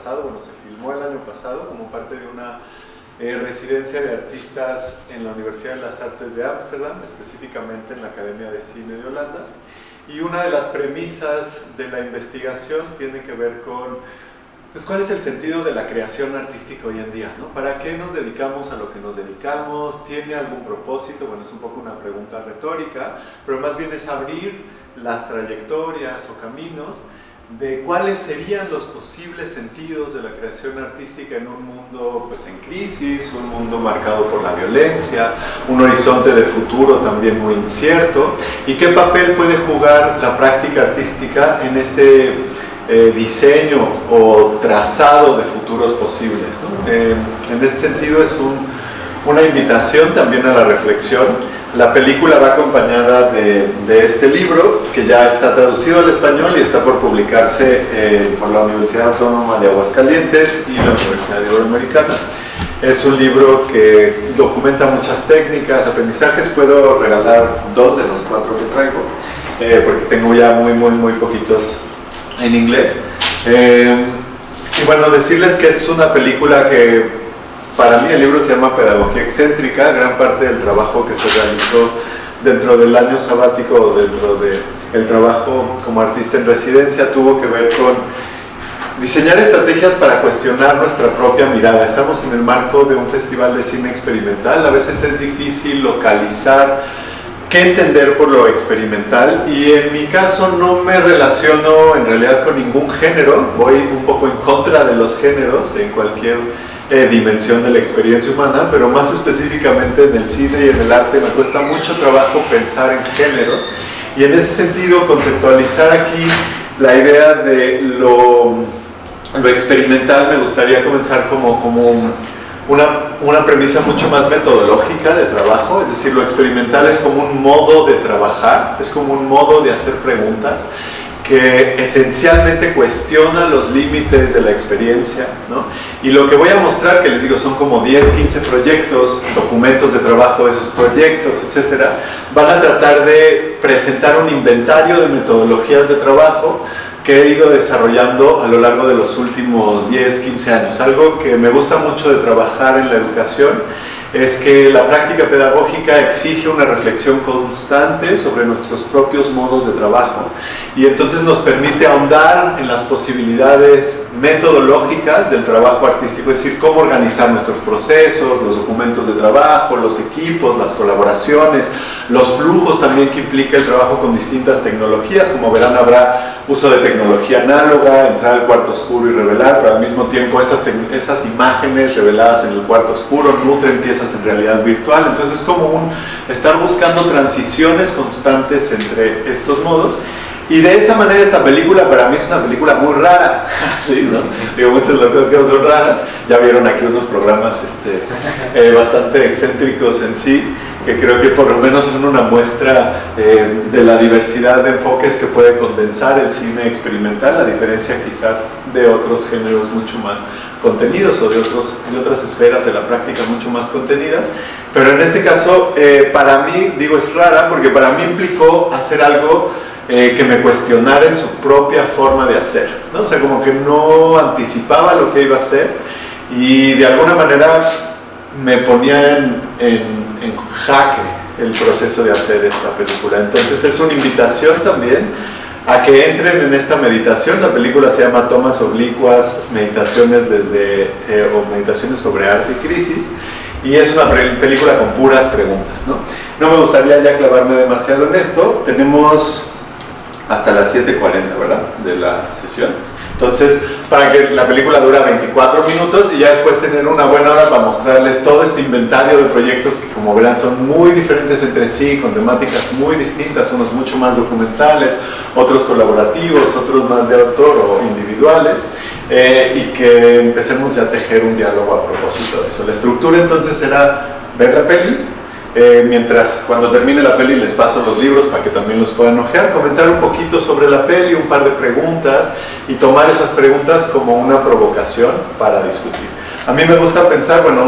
pasado, bueno, se filmó el año pasado como parte de una residencia de artistas en la Universidad de las Artes de Ámsterdam, específicamente en la Academia de Cine de Holanda. Y una de las premisas de la investigación tiene que ver con pues, cuál es el sentido de la creación artística hoy en día, ¿no? ¿Para qué nos dedicamos a lo que nos dedicamos? ¿Tiene algún propósito? Bueno, es un poco una pregunta retórica, pero más bien es abrir las trayectorias o caminos de cuáles serían los posibles sentidos de la creación artística en un mundo pues, en crisis, un mundo marcado por la violencia, un horizonte de futuro también muy incierto, y qué papel puede jugar la práctica artística en este diseño o trazado de futuros posibles, ¿no? En este sentido es una invitación también a la reflexión. La película va acompañada de este libro que ya está traducido al español y está por publicarse por la Universidad Autónoma de Aguascalientes y la Universidad Iberoamericana. Es un libro que documenta muchas técnicas, aprendizajes. Puedo regalar 2 de los 4 que traigo porque tengo ya muy poquitos en inglés. Y bueno, decirles que es una película que para mí el libro se llama Pedagogía Excéntrica. Gran parte del trabajo que se realizó dentro del año sabático o dentro del trabajo como artista en residencia tuvo que ver con diseñar estrategias para cuestionar nuestra propia mirada. Estamos en el marco de un festival de cine experimental. A veces es difícil localizar qué entender por lo experimental, y en mi caso no me relaciono en realidad con ningún género. Voy un poco en contra de los géneros en cualquier dimensión de la experiencia humana, pero más específicamente en el cine y en el arte me cuesta mucho trabajo pensar en géneros, y en ese sentido conceptualizar aquí la idea de lo experimental me gustaría comenzar como una premisa mucho más metodológica de trabajo. Es decir, lo experimental es como un modo de trabajar, es como un modo de hacer preguntas que esencialmente cuestiona los límites de la experiencia, ¿no? Y lo que voy a mostrar, que les digo, son como 10, 15 proyectos, documentos de trabajo de esos proyectos, etcétera, van a tratar de presentar un inventario de metodologías de trabajo que he ido desarrollando a lo largo de los últimos 10, 15 años. Algo que me gusta mucho de trabajar en la educación es que la práctica pedagógica exige una reflexión constante sobre nuestros propios modos de trabajo, y entonces nos permite ahondar en las posibilidades metodológicas del trabajo artístico, es decir, cómo organizar nuestros procesos, los documentos de trabajo, los equipos, las colaboraciones, los flujos también que implica el trabajo con distintas tecnologías. Como verán, habrá uso de tecnología análoga, entrar al cuarto oscuro y revelar, pero al mismo tiempo esas imágenes reveladas en el cuarto oscuro nutren piezas en realidad virtual. Entonces es como estar buscando transiciones constantes entre estos modos. Y de esa manera esta película para mí es una película muy rara, ¿sí, no? Digo, muchas de las cosas que son raras. Ya vieron aquí unos programas bastante excéntricos en sí, que creo que por lo menos son una muestra de la diversidad de enfoques que puede condensar el cine experimental, a diferencia quizás de otros géneros mucho más contenidos o de otras esferas de la práctica mucho más contenidas. Pero en este caso, para mí, digo, es rara porque para mí implicó hacer algo que me cuestionara en su propia forma de hacer, ¿no? O sea, como que no anticipaba lo que iba a hacer y de alguna manera me ponía en jaque el proceso de hacer esta película. Entonces es una invitación también a que entren en esta meditación. La película se llama Tomas Oblicuas, Meditaciones o Meditaciones sobre Arte y Crisis, y es una película con puras preguntas, ¿no? No me gustaría ya clavarme demasiado en esto. Tenemos hasta las 7:40, ¿verdad?, de la sesión. Entonces, para que la película dura 24 minutos y ya después tener una buena hora para mostrarles todo este inventario de proyectos que, como verán, son muy diferentes entre sí, con temáticas muy distintas, unos mucho más documentales, otros colaborativos, otros más de autor o individuales, y que empecemos ya a tejer un diálogo a propósito de eso. La estructura entonces será ver la peli, mientras cuando termine la peli les paso los libros para que también los puedan ojear, comentar un poquito sobre la peli, un par de preguntas y tomar esas preguntas como una provocación para discutir. A mí me gusta pensar, bueno,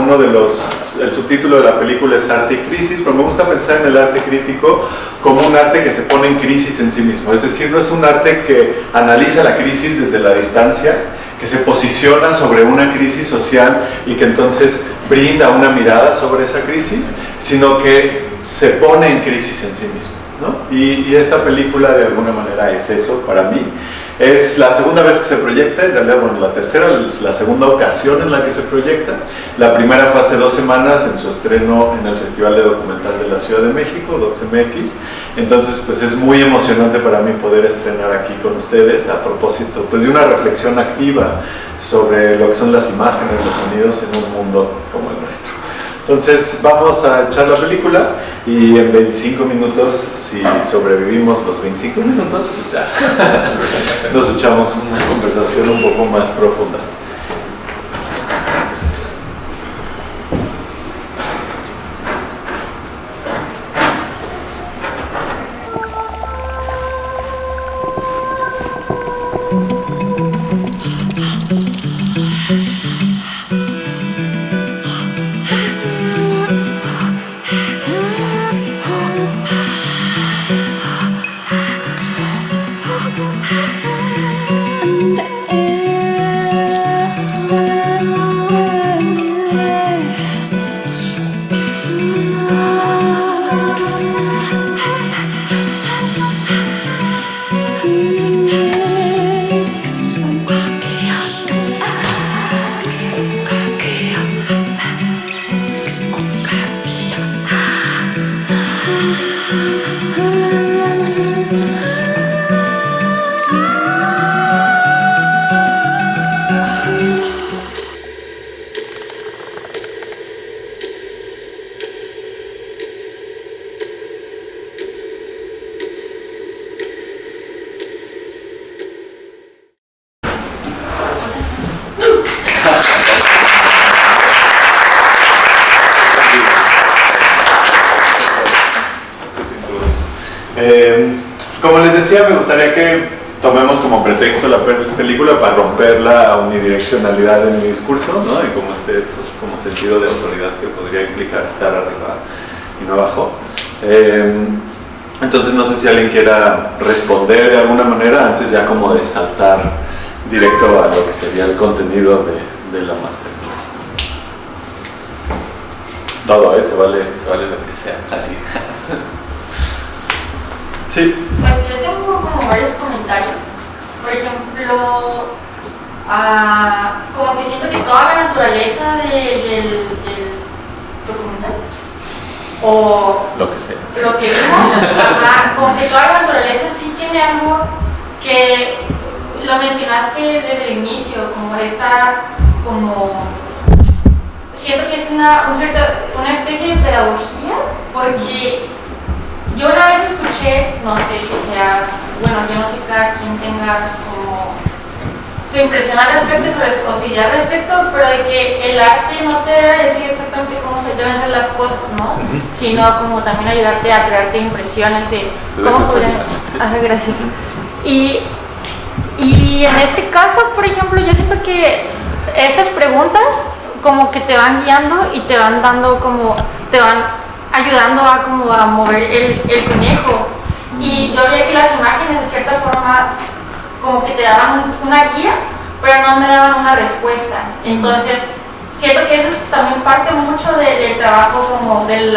el subtítulo de la película es Arte y Crisis, pero me gusta pensar en el arte crítico como un arte que se pone en crisis en sí mismo, es decir, no es un arte que analiza la crisis desde la distancia, que se posiciona sobre una crisis social y que entonces brinda una mirada sobre esa crisis, sino que se pone en crisis en sí mismo, ¿no? Y esta película de alguna manera es eso para mí. Es la segunda vez que se proyecta, en realidad, bueno, la tercera, la segunda ocasión en la que se proyecta. La primera fue hace 2 semanas en su estreno en el Festival de Documental de la Ciudad de México, DocsMX. Entonces, pues es muy emocionante para mí poder estrenar aquí con ustedes a propósito, pues, de una reflexión activa sobre lo que son las imágenes, los sonidos en un mundo como el nuestro. Entonces vamos a echar la película y en 25 minutos, si sobrevivimos los 25 minutos, pues ya nos echamos una conversación un poco más profunda. Como les decía, me gustaría que tomemos como pretexto la película para romper la unidireccionalidad de mi discurso, ¿no? Y como pues, como sentido de autoridad que podría implicar estar arriba y no abajo. Entonces no sé si alguien quiera responder de alguna manera antes ya como de saltar directo a lo que sería el contenido de la masterclass. Todo, se vale lo que sea, así. Sí. Pues yo tengo como varios comentarios. Por ejemplo, como que siento que toda la naturaleza del documental, o lo que sea, sí, lo que vimos, como que toda la naturaleza sí tiene algo que lo mencionaste desde el inicio, como siento que es una especie de pedagogía, porque yo una vez escuché, no sé si sea, bueno, yo no sé cada quien tenga como su impresión al respecto o su idea al respecto, pero de que el arte no te debe decir exactamente cómo se deben hacer las cosas, ¿no? Sino como también ayudarte a crearte impresiones de cómo podrían... Gracias. Y en este caso, por ejemplo, yo siento que estas preguntas como que te van guiando y te van dando como, te van ayudando a mover el conejo. Y yo veía que las imágenes de cierta forma como que te daban una guía, pero no me daban una respuesta. Entonces siento que eso es también parte mucho del trabajo, como del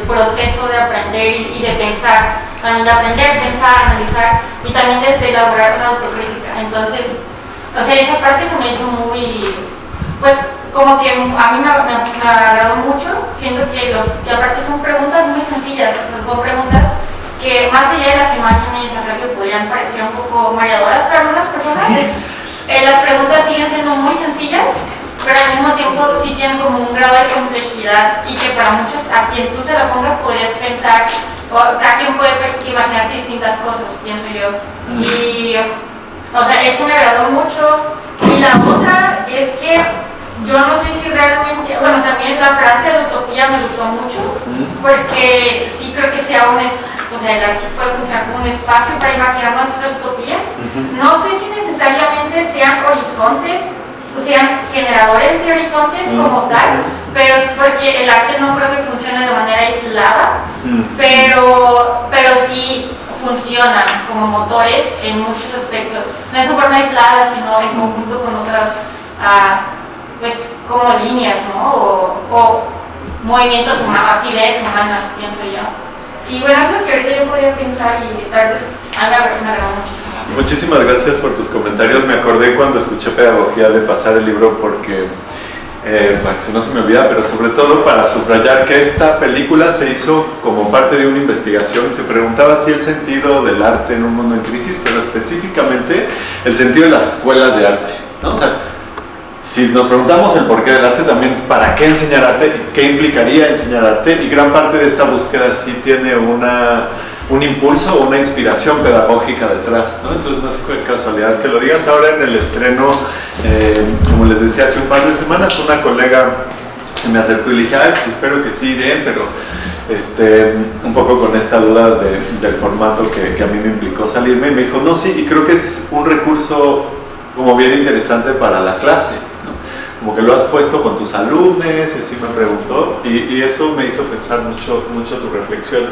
proceso de aprender y de pensar, también de aprender, pensar, analizar y también de elaborar una autocrítica. Entonces, o sea, esa parte se me hizo muy, pues, como que a mí me agradó mucho, siento que y aparte son preguntas muy sencillas, o sea, son preguntas que más allá de las imágenes acá que podrían parecer un poco mareadoras para algunas personas, las preguntas siguen siendo muy sencillas, pero al mismo tiempo sí tienen como un grado de complejidad y que para muchos, a quien tú se la pongas, podrías pensar, o cada quien puede imaginarse distintas cosas, pienso yo. Y, o sea, eso me agradó mucho. Y la otra es que yo no sé si realmente, bueno, también la frase de la utopía me gustó mucho, porque sí creo que sea o sea, el arte puede funcionar como un espacio para imaginarnos estas utopías. No sé si necesariamente sean horizontes, sean generadores de horizontes como tal, pero es porque el arte no creo que funcione de manera aislada, pero sí funcionan como motores en muchos aspectos, no en su forma aislada, sino en conjunto con otras, pues como líneas, ¿no? O movimientos actividades humanas, pienso yo. Y bueno, es lo que ahorita yo podría pensar y tal vez me agradó muchísimo. Muchísimas gracias por tus comentarios. Me acordé cuando escuché Pedagogía de pasar el libro porque, para que no se me olvida, pero sobre todo para subrayar que esta película se hizo como parte de una investigación. Se preguntaba si el sentido del arte en un mundo en crisis, pero específicamente el sentido de las escuelas de arte, ¿no? O sea, si nos preguntamos el porqué del arte, también para qué enseñar arte, qué implicaría enseñar arte, y gran parte de esta búsqueda sí tiene un impulso o una inspiración pedagógica detrás, ¿no? Entonces no es casualidad que lo digas. Ahora en el estreno, como les decía hace un par de semanas, una colega se me acercó y le dije, ay, pues espero que sí, bien, pero un poco con esta duda del formato que a mí me implicó salirme, y me dijo, no, sí, y creo que es un recurso como bien interesante para la clase, ¿no? Como que lo has puesto con tus alumnos, y así me preguntó, y eso me hizo pensar mucho tu reflexión.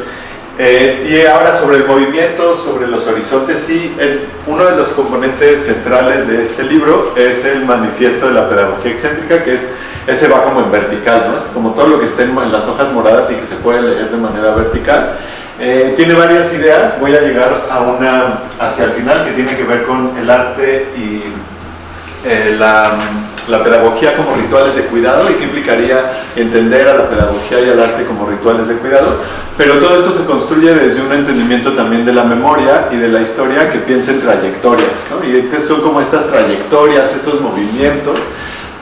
Y ahora sobre el movimiento, sobre los horizontes, sí, uno de los componentes centrales de este libro es el manifiesto de la pedagogía excéntrica, que ese va como en vertical, ¿no? Es como todo lo que está en las hojas moradas y que se puede leer de manera vertical. Tiene varias ideas, voy a llegar a una hacia el final que tiene que ver con el arte y la pedagogía como rituales de cuidado, y qué implicaría entender a la pedagogía y al arte como rituales de cuidado, pero todo esto se construye desde un entendimiento también de la memoria y de la historia que piensa en trayectorias, ¿no? Y entonces son como estas trayectorias, estos movimientos,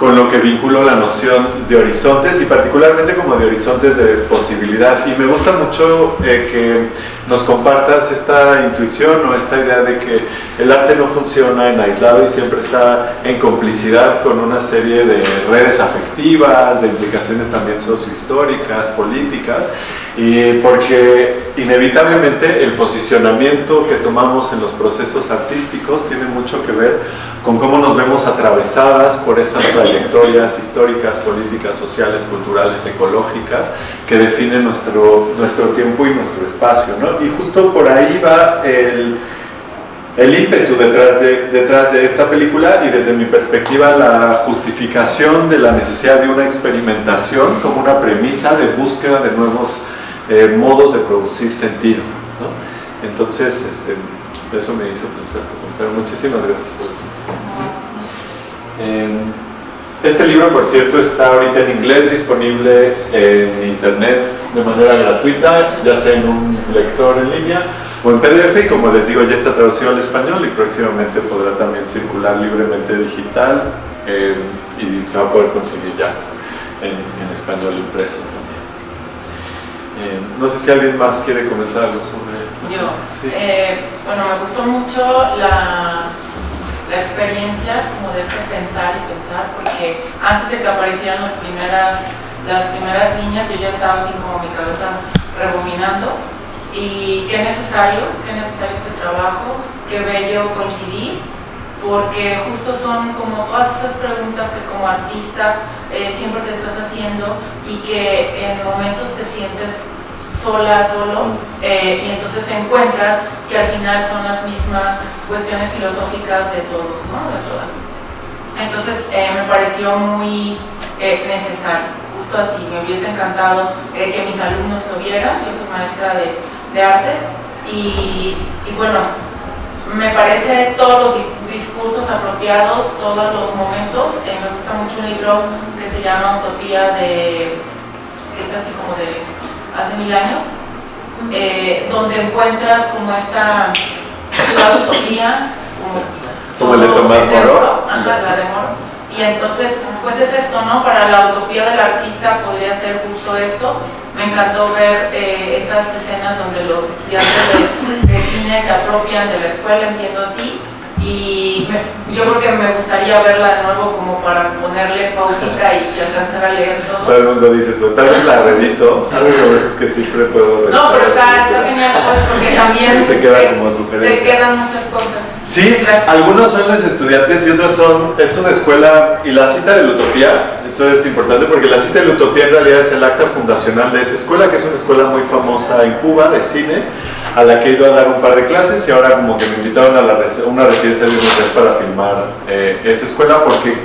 con lo que vinculo la noción de horizontes, y particularmente como de horizontes de posibilidad. Y me gusta mucho que nos compartas esta intuición o esta idea de que el arte no funciona en aislado y siempre está en complicidad con una serie de redes afectivas, de implicaciones también sociohistóricas, políticas, y porque inevitablemente el posicionamiento que tomamos en los procesos artísticos tiene mucho que ver con cómo nos vemos atravesadas por esas trayectorias históricas, políticas, sociales, culturales, ecológicas que definen nuestro tiempo y nuestro espacio, ¿no? Y justo por ahí va el ímpetu detrás de esta película, y desde mi perspectiva la justificación de la necesidad de una experimentación como una premisa de búsqueda de nuevos modos de producir sentido, ¿no? Entonces, eso me hizo pensar tu comentario. Muchísimas gracias por este libro, por cierto, está ahorita en inglés, disponible en internet de manera gratuita, ya sea en un lector en línea o en PDF, y como les digo, ya está traducido al español y próximamente podrá también circular libremente digital, y se va a poder conseguir ya en español impreso también. No sé si alguien más quiere comentar algo sobre... Yo, sí. Bueno, me gustó mucho la experiencia como de pensar y pensar, porque antes de que aparecieran las primeras líneas yo ya estaba así como mi cabeza rebominando, y qué necesario este trabajo, qué bello coincidir, porque justo son como todas esas preguntas que como artista siempre te estás haciendo, y que en momentos te sientes solo, y entonces encuentras que al final son las mismas cuestiones filosóficas de todos, ¿no? De todas. Entonces me pareció muy necesario, justo así. Me hubiese encantado que mis alumnos lo vieran. Yo soy maestra de artes, y bueno, me parece todos los discursos apropiados, todos los momentos. Me gusta mucho un libro que se llama Utopía, que es así como de hace 1000 años, donde encuentras como esta ciudad utopía, como el de Tomás Moro. La de Moro. Y entonces, pues es esto, ¿no? Para la utopía del artista podría ser justo esto. Me encantó ver esas escenas donde los estudiantes de cine se apropian de la escuela, entiendo así. Y yo creo que me gustaría verla de nuevo como para ponerle pausita y alcanzar a leer todo. Todo el mundo dice eso, tal vez la revito, a veces que siempre puedo... No, pero está genial, pues, porque también se queda como sugerencia. te quedan muchas cosas. Sí, algunos son los estudiantes y otros es una escuela, y la cita de la Utopía, eso es importante porque la cita de la Utopía en realidad es el acta fundacional de esa escuela, que es una escuela muy famosa en Cuba de cine, a la que he ido a dar un par de clases y ahora como que me invitaron a una residencia de unos días para filmar esa escuela porque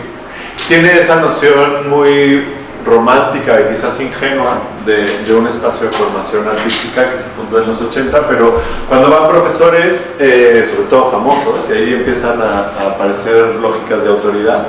tiene esa noción muy romántica y quizás ingenua de un espacio de formación artística que se fundó en los 80, pero cuando van profesores, sobre todo famosos, y ahí empiezan a aparecer lógicas de autoridad,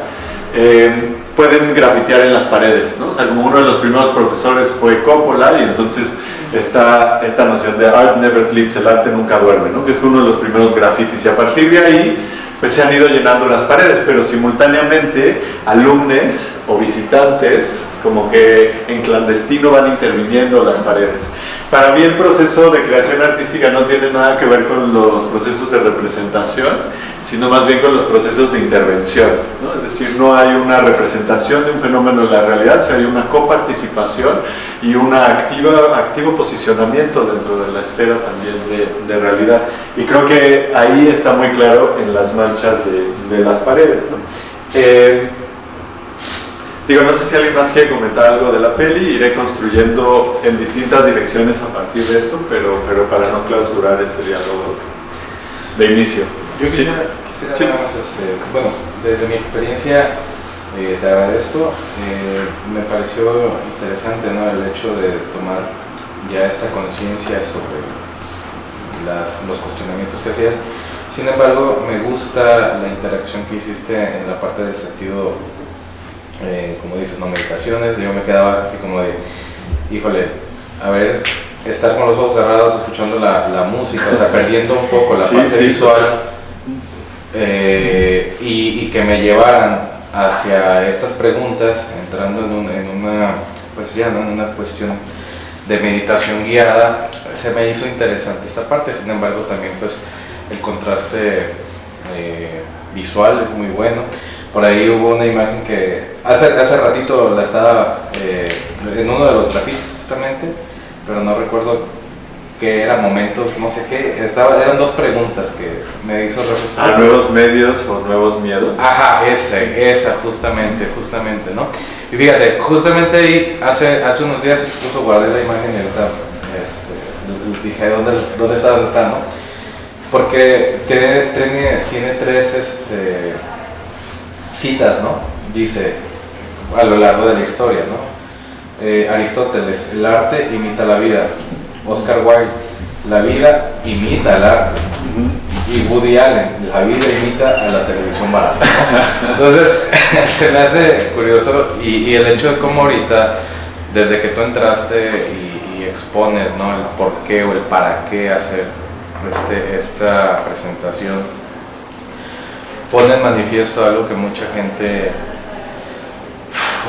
pueden grafitear en las paredes, ¿no? O sea, como uno de los primeros profesores fue Coppola, y entonces está esta noción de art never sleeps, el arte nunca duerme, ¿no? Que es uno de los primeros grafitis, y a partir de ahí pues se han ido llenando las paredes, pero simultáneamente alumnos o visitantes como que en clandestino van interviniendo las paredes. Para mí el proceso de creación artística no tiene nada que ver con los procesos de representación, sino más bien con los procesos de intervención, ¿no? Es decir, no hay una representación de un fenómeno en la realidad, sino hay una coparticipación y un activo posicionamiento dentro de la esfera también de realidad. Y creo que ahí está muy claro en las manchas de las paredes, ¿no? No sé si alguien más quiere comentar algo de la peli, iré construyendo en distintas direcciones a partir de esto, pero para no clausurar ese diálogo de inicio. Yo quisiera nada más, bueno, desde mi experiencia te agradezco, me pareció interesante, ¿no? El hecho de tomar ya esta conciencia sobre los cuestionamientos que hacías. Sin embargo, me gusta la interacción que hiciste en la parte del sentido, como dices, no meditaciones. Yo me quedaba así como de, híjole, a ver, estar con los ojos cerrados escuchando la música, o sea, perdiendo un poco la parte visual, y que me llevaran hacia estas preguntas, entrando en una, pues ya, ¿no? En una cuestión de meditación guiada. Se me hizo interesante esta parte. Sin embargo, también pues el contraste visual es muy bueno. Por ahí hubo una imagen que hace ratito la estaba en uno de los grafitis justamente, pero no recuerdo qué era, momentos, no sé qué, eran dos preguntas que me hizo reflexionar. ¿A nuevos medios o nuevos miedos? Ajá, esa justamente, ¿no? Y fíjate, justamente ahí, hace unos días incluso guardé la imagen y ahorita dije, ¿dónde está, no? Porque tiene tres citas, ¿no? Dice, a lo largo de la historia, ¿no? Aristóteles, el arte imita la vida. Oscar Wilde, la vida imita al arte. Y Woody Allen, la vida imita a la televisión barata. Entonces, se me hace curioso, y el hecho de cómo ahorita, desde que tú entraste y expones, ¿no? El por qué o el para qué hacer esta presentación, pone en manifiesto algo que mucha gente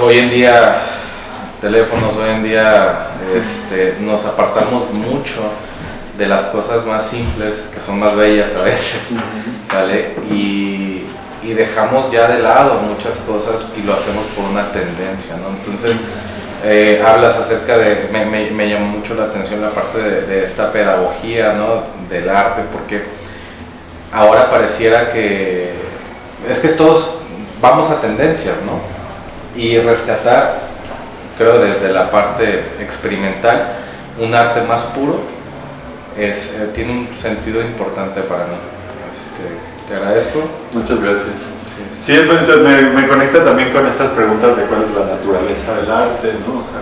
hoy en día, teléfonos, hoy en día nos apartamos mucho de las cosas más simples, que son más bellas a veces, ¿vale? Y dejamos ya de lado muchas cosas y lo hacemos por una tendencia, ¿no? Entonces, hablas acerca de, me llamó mucho la atención la parte de esta pedagogía, ¿no? Del arte, porque ahora pareciera que es que todos vamos a tendencias, ¿no? Y rescatar, creo desde la parte experimental, un arte más puro tiene un sentido importante para mí. Te agradezco. Muchas gracias. Sí, es bonito, me conecta también con estas preguntas de cuál es la naturaleza del arte, ¿no? O sea,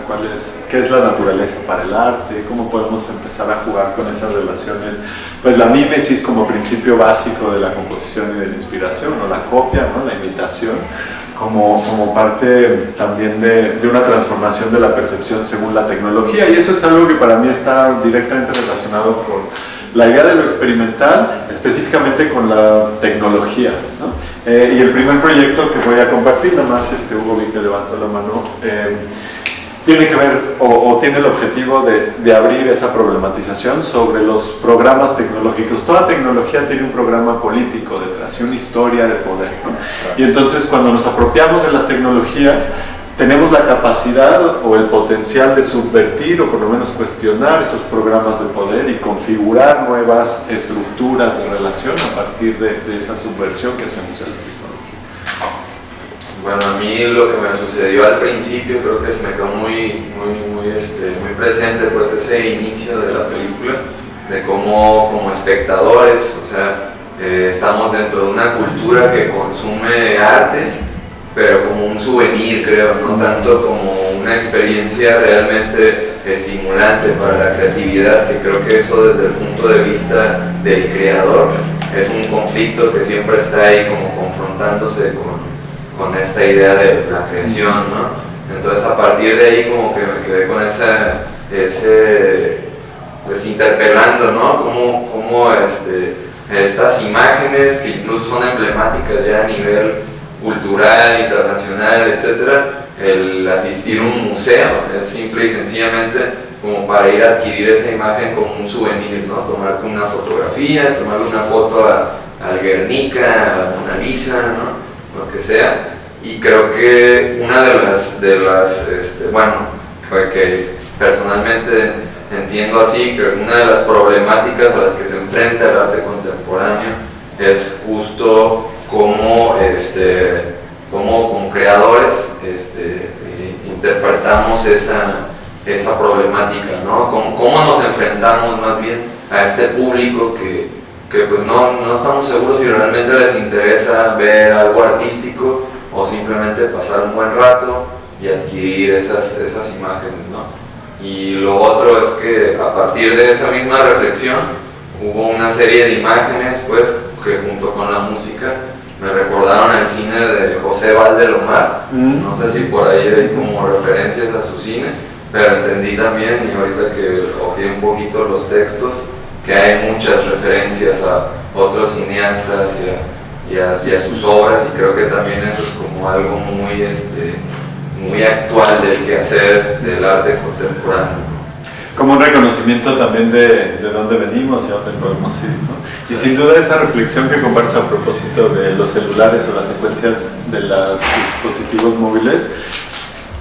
qué es la naturaleza para el arte, cómo podemos empezar a jugar con esas relaciones, pues la mímesis como principio básico de la composición y de la inspiración, o la copia, ¿no? La imitación, como parte también de una transformación de la percepción según la tecnología, y eso es algo que para mí está directamente relacionado con la idea de lo experimental, específicamente con la tecnología, ¿no? Y el primer proyecto que voy a compartir, nada más Hugo vi que levantó la mano, tiene que ver o tiene el objetivo de abrir esa problematización sobre los programas tecnológicos. Toda tecnología tiene un programa político detrás y una historia de poder, ¿no? Y entonces cuando nos apropiamos de las tecnologías, tenemos la capacidad o el potencial de subvertir o por lo menos cuestionar esos programas de poder y configurar nuevas estructuras de relación a partir de esa subversión que hacemos en la tecnología. Bueno, a mí lo que me sucedió al principio creo que se me quedó muy presente, pues ese inicio de la película, de cómo como espectadores, o sea, estamos dentro de una cultura que consume arte, pero como un souvenir, creo, no tanto como una experiencia realmente estimulante para la creatividad, que creo que eso desde el punto de vista del creador es un conflicto que siempre está ahí como confrontándose con esta idea de la creación, ¿no? Entonces a partir de ahí como que me quedé con pues interpelando, ¿no? Cómo estas imágenes que incluso son emblemáticas ya a nivel cultural, internacional, etcétera, el asistir a un museo es simple y sencillamente como para ir a adquirir esa imagen como un souvenir, ¿no? Tomarte una fotografía, tomarle una foto al Guernica, a la Mona Lisa, ¿no? Lo que sea, y creo que una de las bueno, que personalmente entiendo así, que una de las problemáticas a las que se enfrenta el arte contemporáneo es justo cómo como creadores interpretamos esa problemática, ¿no? Cómo nos enfrentamos más bien a este público que pues no estamos seguros si realmente les interesa ver algo artístico o simplemente pasar un buen rato y adquirir esas imágenes, ¿no? Y lo otro es que a partir de esa misma reflexión hubo una serie de imágenes, pues, que junto con la música me recordaron el cine de José Valdelomar. No sé si por ahí hay como referencias a su cine, pero entendí también, y ahorita que oí un poquito los textos, que hay muchas referencias a otros cineastas y a sus obras, y creo que también eso es como algo muy actual del quehacer del arte contemporáneo. Como un reconocimiento también de dónde venimos y a dónde podemos ir, ¿no? Y sin duda esa reflexión que compartes a propósito de los celulares o las secuencias de los dispositivos móviles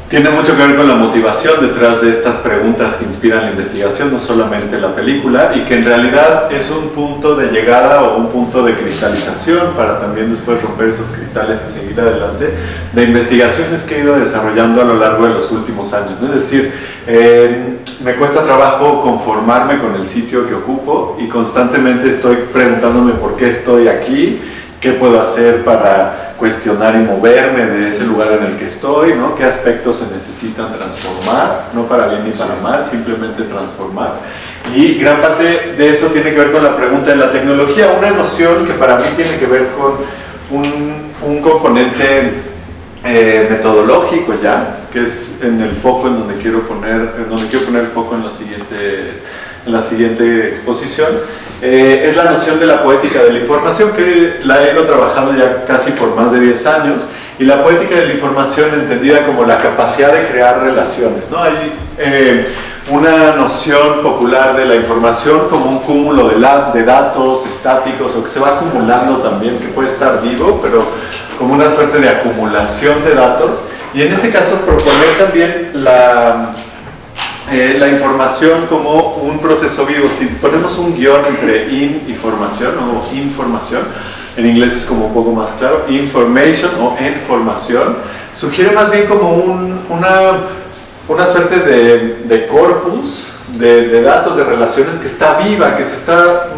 tiene mucho que ver con la motivación detrás de estas preguntas que inspiran la investigación, no solamente la película, y que en realidad es un punto de llegada o un punto de cristalización para también después romper esos cristales y seguir adelante, de investigaciones que he ido desarrollando a lo largo de los últimos años, ¿no? Es decir, me cuesta trabajo conformarme con el sitio que ocupo y constantemente estoy preguntándome por qué estoy aquí, qué puedo hacer para cuestionar y moverme de ese lugar en el que estoy, ¿no? Qué aspectos se necesitan transformar, no para bien ni para mal, simplemente transformar. Y gran parte de eso tiene que ver con la pregunta de la tecnología, una noción que para mí tiene que ver con un componente metodológico ya, que es en el foco en donde quiero poner el foco en la siguiente exposición. Es la noción de la poética de la información, que la he ido trabajando ya casi por más de 10 años, y la poética de la información entendida como la capacidad de crear relaciones, ¿no? Hay una noción popular de la información como un cúmulo de datos estáticos o que se va acumulando también, que puede estar vivo, pero como una suerte de acumulación de datos, y en este caso proponer también la información como un proceso vivo. Si ponemos un guión entre y formación o información, en inglés es como un poco más claro, information o información, sugiere más bien como una suerte de corpus de datos, de relaciones que está viva, que se está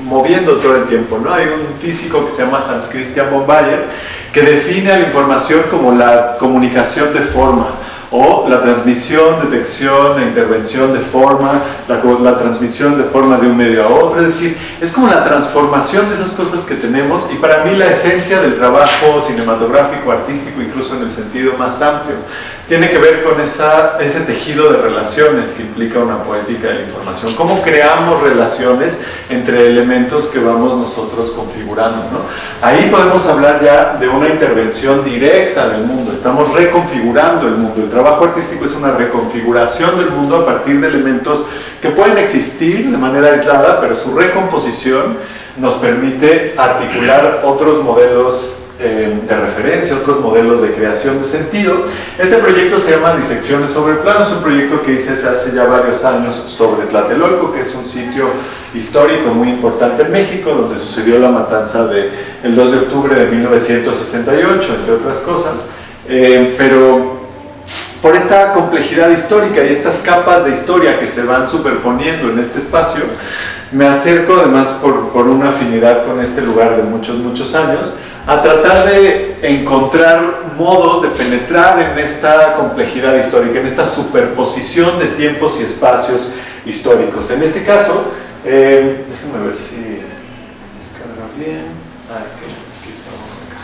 moviendo todo el tiempo, ¿no? Hay un físico que se llama Hans Christian von Baer que define a la información como la comunicación de forma, o la transmisión, detección e intervención de forma, la transmisión de forma de un medio a otro, es decir, es como la transformación de esas cosas que tenemos, y para mí la esencia del trabajo cinematográfico, artístico, incluso en el sentido más amplio, tiene que ver con ese tejido de relaciones que implica una poética de la información. ¿Cómo creamos relaciones entre elementos que vamos nosotros configurando, ¿no? Ahí podemos hablar ya de una intervención directa del mundo, estamos reconfigurando el mundo. El trabajo artístico es una reconfiguración del mundo a partir de elementos que pueden existir de manera aislada, pero su recomposición nos permite articular otros modelos de referencia, otros modelos de creación de sentido. Este proyecto se llama Disecciones sobre el Plano, es un proyecto que hice hace ya varios años sobre Tlatelolco, que es un sitio histórico muy importante en México, donde sucedió la matanza el 2 de octubre de 1968, entre otras cosas. Pero por esta complejidad histórica y estas capas de historia que se van superponiendo en este espacio, me acerco, además por una afinidad con este lugar de muchos años, a tratar de encontrar modos de penetrar en esta complejidad histórica, en esta superposición de tiempos y espacios históricos. En este caso, déjenme ver si carga bien. Es que aquí estamos acá.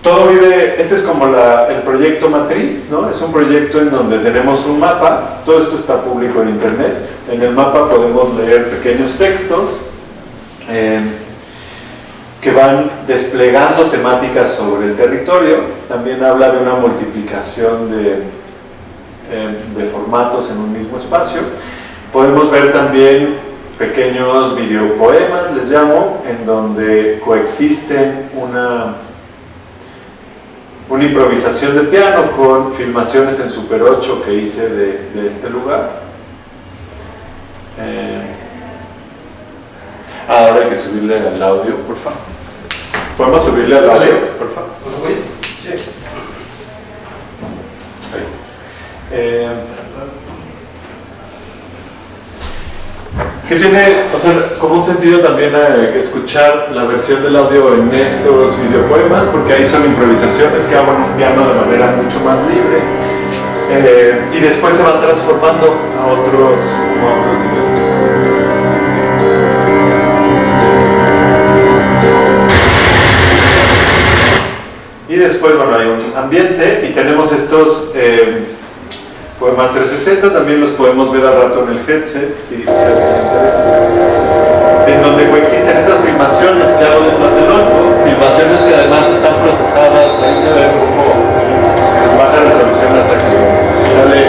Todo vive, este es como el proyecto matriz, ¿no? Es un proyecto en donde tenemos un mapa, todo esto está público en internet. En el mapa podemos leer pequeños textos que van desplegando temáticas sobre el territorio. También habla de una multiplicación de formatos en un mismo espacio. Podemos ver también pequeños videopoemas, les llamo, en donde coexisten una improvisación de piano con filmaciones en Super 8 que hice de este lugar. Ahora hay que subirle al audio, por favor. ¿Podemos subirle al audio, por favor? Sí. Que tiene, o sea, como un sentido también escuchar la versión del audio en estos videopoemas, porque ahí son improvisaciones que hago en un piano de manera mucho más libre, y después se van transformando a otros niveles. Y después, bueno, hay un ambiente y tenemos estos poemas 360, también los podemos ver al rato en el headset, si a alguien le interesa. En donde coexisten estas filmaciones que hago de Tlatelolco, filmaciones que además están procesadas, ahí se ve como en baja resolución hasta que sale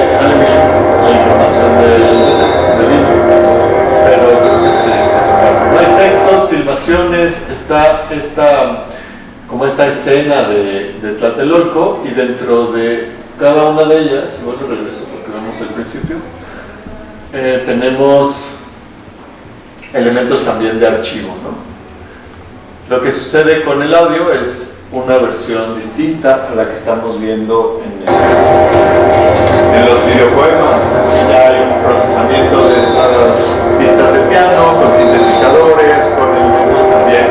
la información del vídeo. Pero creo que se comparte. Hay textos, filmaciones, está como esta escena de Tlatelolco, y dentro de cada una de ellas, igual lo regreso porque vemos el principio, tenemos elementos también de archivo, ¿no? Lo que sucede con el audio es una versión distinta a la que estamos viendo en los videopoemas. Ya hay un procesamiento de estas pistas de piano con sintetizadores, con elementos también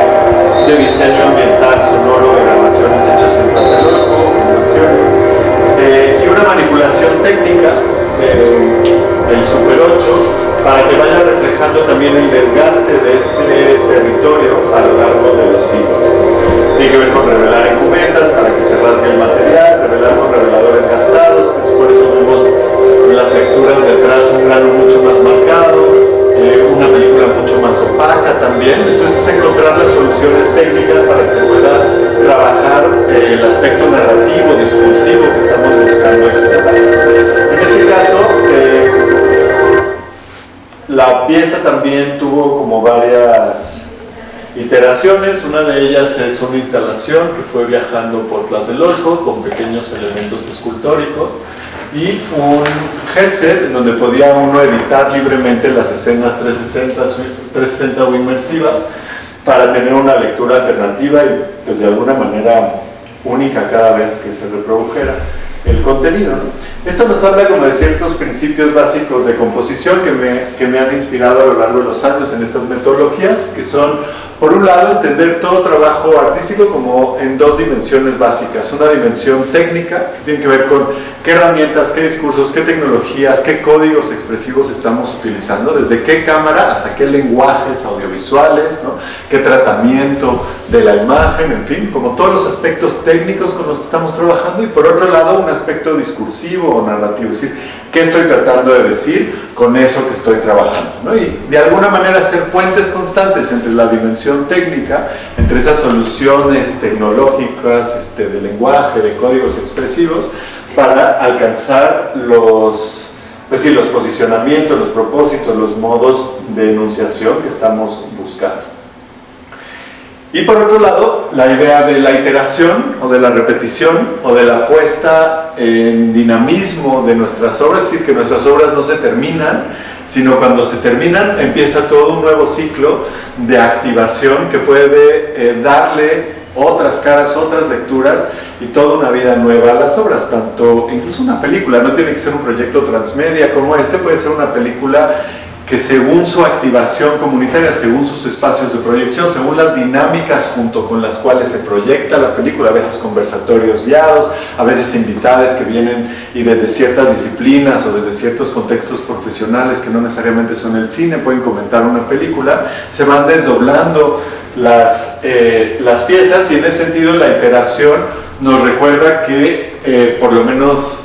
de diseño ambiental sonoro de grabaciones hechas en Tlatelolco, filmaciones, y una manipulación técnica del Super 8 para que vaya reflejando también el desgaste de este territorio a lo largo de los siglos. Tiene que ver con revelar en cubetas para que se rasgue el material, revelar con reveladores gastados, que es por eso vemos en las texturas detrás un plano mucho más marcado, una película mucho más opaca también. Entonces es encontrar las soluciones técnicas para que se pueda trabajar el aspecto narrativo, discursivo que estamos buscando explorar. En este caso, la pieza también tuvo como varias iteraciones. Una de ellas es una instalación que fue viajando por Tlatelolco con pequeños elementos escultóricos y un headset en donde podía uno editar libremente las escenas 360 o inmersivas para tener una lectura alternativa y pues de alguna manera única cada vez que se reprodujera el contenido, ¿no? Esto nos habla como de ciertos principios básicos de composición que me han inspirado a lo largo de los años en estas metodologías, que son, por un lado, entender todo trabajo artístico como en dos dimensiones básicas. Una dimensión técnica, que tiene que ver con qué herramientas, qué discursos, qué tecnologías, qué códigos expresivos estamos utilizando, desde qué cámara hasta qué lenguajes audiovisuales, ¿no? Qué tratamiento de la imagen, en fin, como todos los aspectos técnicos con los que estamos trabajando. Y por otro lado, un aspecto discursivo o narrativo, es decir, qué estoy tratando de decir con eso que estoy trabajando, ¿no? Y de alguna manera hacer puentes constantes entre la dimensión técnica, entre esas soluciones tecnológicas de lenguaje, de códigos expresivos, para alcanzar los posicionamientos, los propósitos, los modos de enunciación que estamos buscando. Y por otro lado, la idea de la iteración o de la repetición o de la puesta en dinamismo de nuestras obras, es decir, que nuestras obras no se terminan, sino cuando se terminan empieza todo un nuevo ciclo de activación que puede darle otras caras, otras lecturas y toda una vida nueva a las obras, tanto incluso una película, no tiene que ser un proyecto transmedia como este, puede ser una película que según su activación comunitaria, según sus espacios de proyección, según las dinámicas junto con las cuales se proyecta la película, a veces conversatorios guiados, a veces invitadas que vienen y desde ciertas disciplinas o desde ciertos contextos profesionales que no necesariamente son el cine, pueden comentar una película, se van desdoblando las piezas y en ese sentido la iteración nos recuerda que por lo menos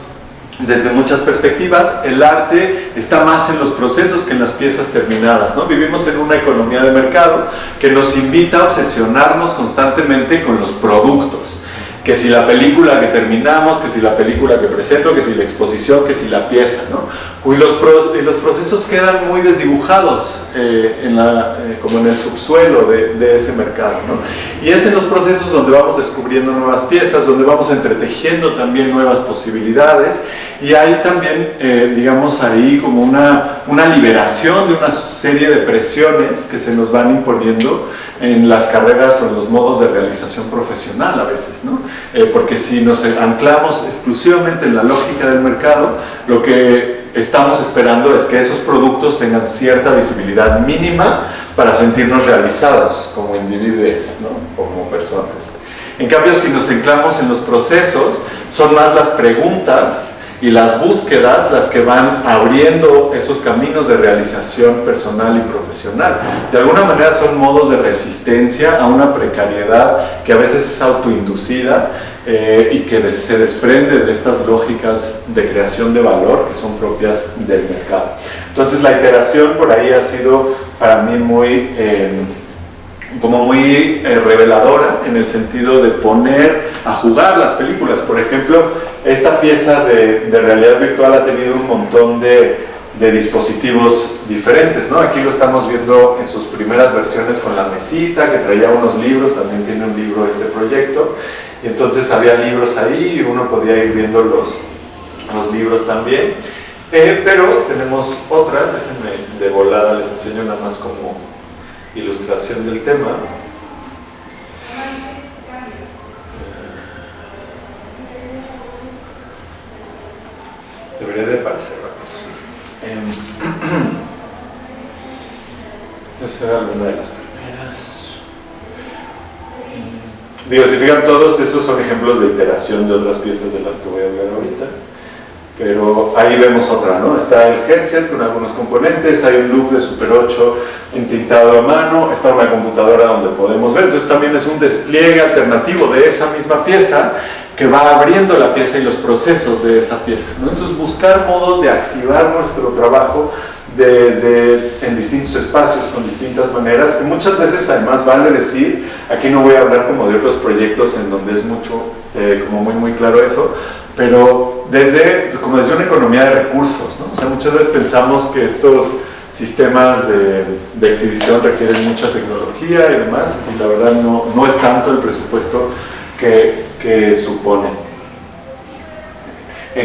desde muchas perspectivas, el arte está más en los procesos que en las piezas terminadas, ¿no? Vivimos en una economía de mercado que nos invita a obsesionarnos constantemente con los productos. Que si la película que terminamos, que si la película que presento, que si la exposición, que si la pieza, ¿no? Y los procesos quedan muy desdibujados como en el subsuelo de ese mercado, ¿no? Y es en los procesos donde vamos descubriendo nuevas piezas, donde vamos entretejiendo también nuevas posibilidades y hay también, digamos, ahí como una liberación de una serie de presiones que se nos van imponiendo en las carreras o en los modos de realización profesional a veces, ¿no? Porque si nos anclamos exclusivamente en la lógica del mercado, lo que estamos esperando es que esos productos tengan cierta visibilidad mínima para sentirnos realizados como individuos, ¿no? Como personas. En cambio, si nos anclamos en los procesos, son más las preguntas y las búsquedas las que van abriendo esos caminos de realización personal y profesional. De alguna manera son modos de resistencia a una precariedad que a veces es autoinducida y que se desprende de estas lógicas de creación de valor que son propias del mercado. Entonces la iteración por ahí ha sido para mí muy reveladora en el sentido de poner a jugar las películas. Por ejemplo, esta pieza de realidad virtual ha tenido un montón de dispositivos diferentes, ¿no? Aquí lo estamos viendo en sus primeras versiones con la mesita que traía unos libros, también tiene un libro este proyecto, y entonces había libros ahí y uno podía ir viendo los libros también, pero tenemos otras, déjenme de volada, les enseño nada más como ilustración del tema. Debería de parecer rápido, sí. Esa era alguna de las primeras. Digo, si fijan, todos esos son ejemplos de iteración de otras piezas de las que voy a hablar ahorita. Pero ahí vemos otra, ¿no? Está el headset con algunos componentes, hay un loop de Super 8 entintado a mano, está una computadora donde podemos ver, entonces también es un despliegue alternativo de esa misma pieza que va abriendo la pieza y los procesos de esa pieza, ¿no? Entonces buscar modos de activar nuestro trabajo en distintos espacios, con distintas maneras, que muchas veces además vale decir, aquí no voy a hablar como de otros proyectos en donde es mucho, como muy claro eso, pero como desde una economía de recursos, ¿no? O sea, muchas veces pensamos que estos sistemas de exhibición requieren mucha tecnología y demás, y la verdad no es tanto el presupuesto que suponen.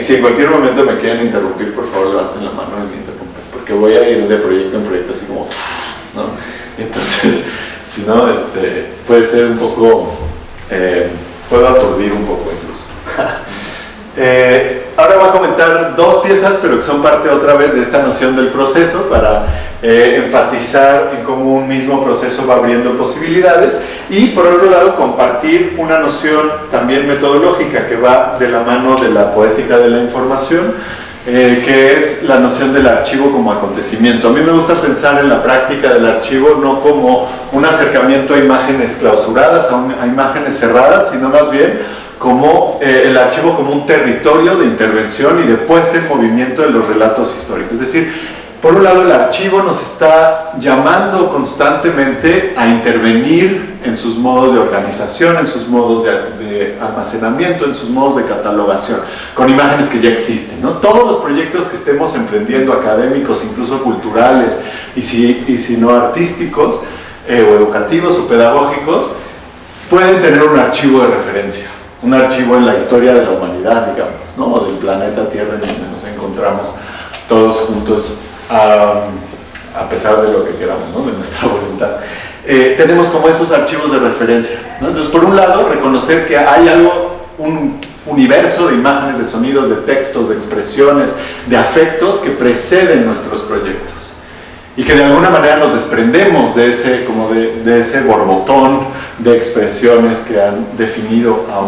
Si en cualquier momento me quieren interrumpir, por favor levanten la mano y me interrumpen, porque voy a ir de proyecto en proyecto así como, ¿no? Entonces, si no, puede ser un poco, puedo aturdir un poco incluso. Ahora voy a comentar dos piezas, pero que son parte otra vez de esta noción del proceso para enfatizar en cómo un mismo proceso va abriendo posibilidades y por otro lado compartir una noción también metodológica que va de la mano de la poética de la información, que es la noción del archivo como acontecimiento. A mí me gusta pensar en la práctica del archivo no como un acercamiento a imágenes clausuradas, a imágenes cerradas, sino más bien como el archivo como un territorio de intervención y de puesta en movimiento de los relatos históricos. Es decir, por un lado el archivo nos está llamando constantemente a intervenir en sus modos de organización, en sus modos de almacenamiento, en sus modos de catalogación, con imágenes que ya existen, ¿no? Todos los proyectos que estemos emprendiendo, académicos, incluso culturales, y si no artísticos, o educativos o pedagógicos, pueden tener un archivo de referencia, un archivo en la historia de la humanidad, digamos, ¿no? O del planeta Tierra en donde nos encontramos todos juntos, a pesar de lo que queramos, ¿no? De nuestra voluntad. Tenemos como esos archivos de referencia, ¿no? Entonces, por un lado, reconocer que hay algo, un universo de imágenes, de sonidos, de textos, de expresiones, de afectos que preceden nuestros proyectos y que de alguna manera nos desprendemos de ese, como de ese borbotón de expresiones que han definido a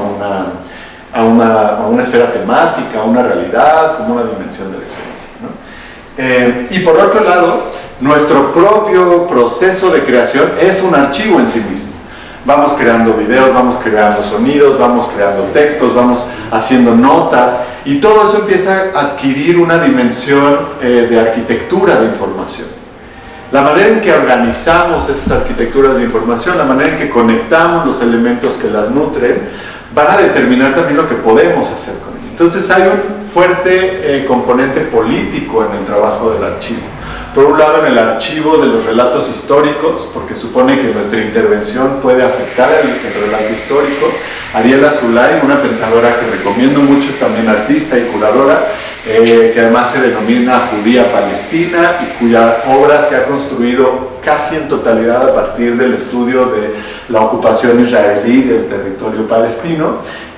una esfera temática, a una realidad, como una dimensión de la experiencia, ¿no? Y por otro lado, nuestro propio proceso de creación es un archivo en sí mismo. Vamos creando videos, vamos creando sonidos, vamos creando textos, vamos haciendo notas, y todo eso empieza a adquirir una dimensión de arquitectura de información. La manera en que organizamos esas arquitecturas de información, la manera en que conectamos los elementos que las nutren, van a determinar también lo que podemos hacer con ello. Entonces hay un fuerte componente político en el trabajo del archivo. Por un lado, en el archivo de los relatos históricos, porque supone que nuestra intervención puede afectar el relato histórico. Ariela Zulay, una pensadora que recomiendo mucho, es también artista y curadora, que además se denomina judía palestina y cuya obra se ha construido casi en totalidad a partir del estudio de la ocupación israelí del territorio palestino.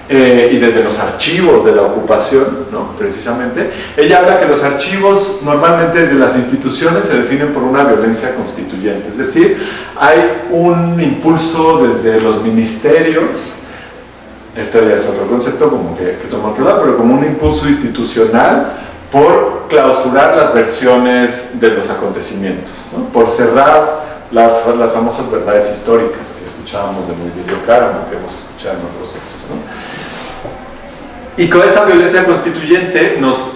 Y desde los archivos de la ocupación, ¿no? Precisamente, ella habla que los archivos normalmente desde las instituciones se definen por una violencia constituyente, es decir, hay un impulso desde los ministerios, este ya es otro concepto como que toma otro lado, pero como un impulso institucional por clausurar las versiones de los acontecimientos, ¿no? Por cerrar las famosas verdades históricas que escuchábamos de Murillo Cáramo, que hemos escuchado en otros textos, ¿no? Y con esa violencia constituyente nos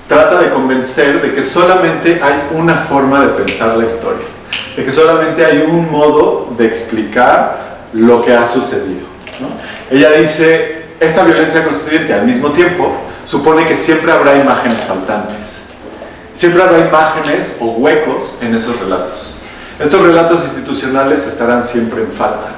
trata de convencer de que solamente hay una forma de pensar la historia, de que solamente hay un modo de explicar lo que ha sucedido, ¿no? Ella dice, esta violencia constituyente al mismo tiempo supone que siempre habrá imágenes faltantes, siempre habrá imágenes o huecos en esos relatos. Estos relatos institucionales estarán siempre en falta.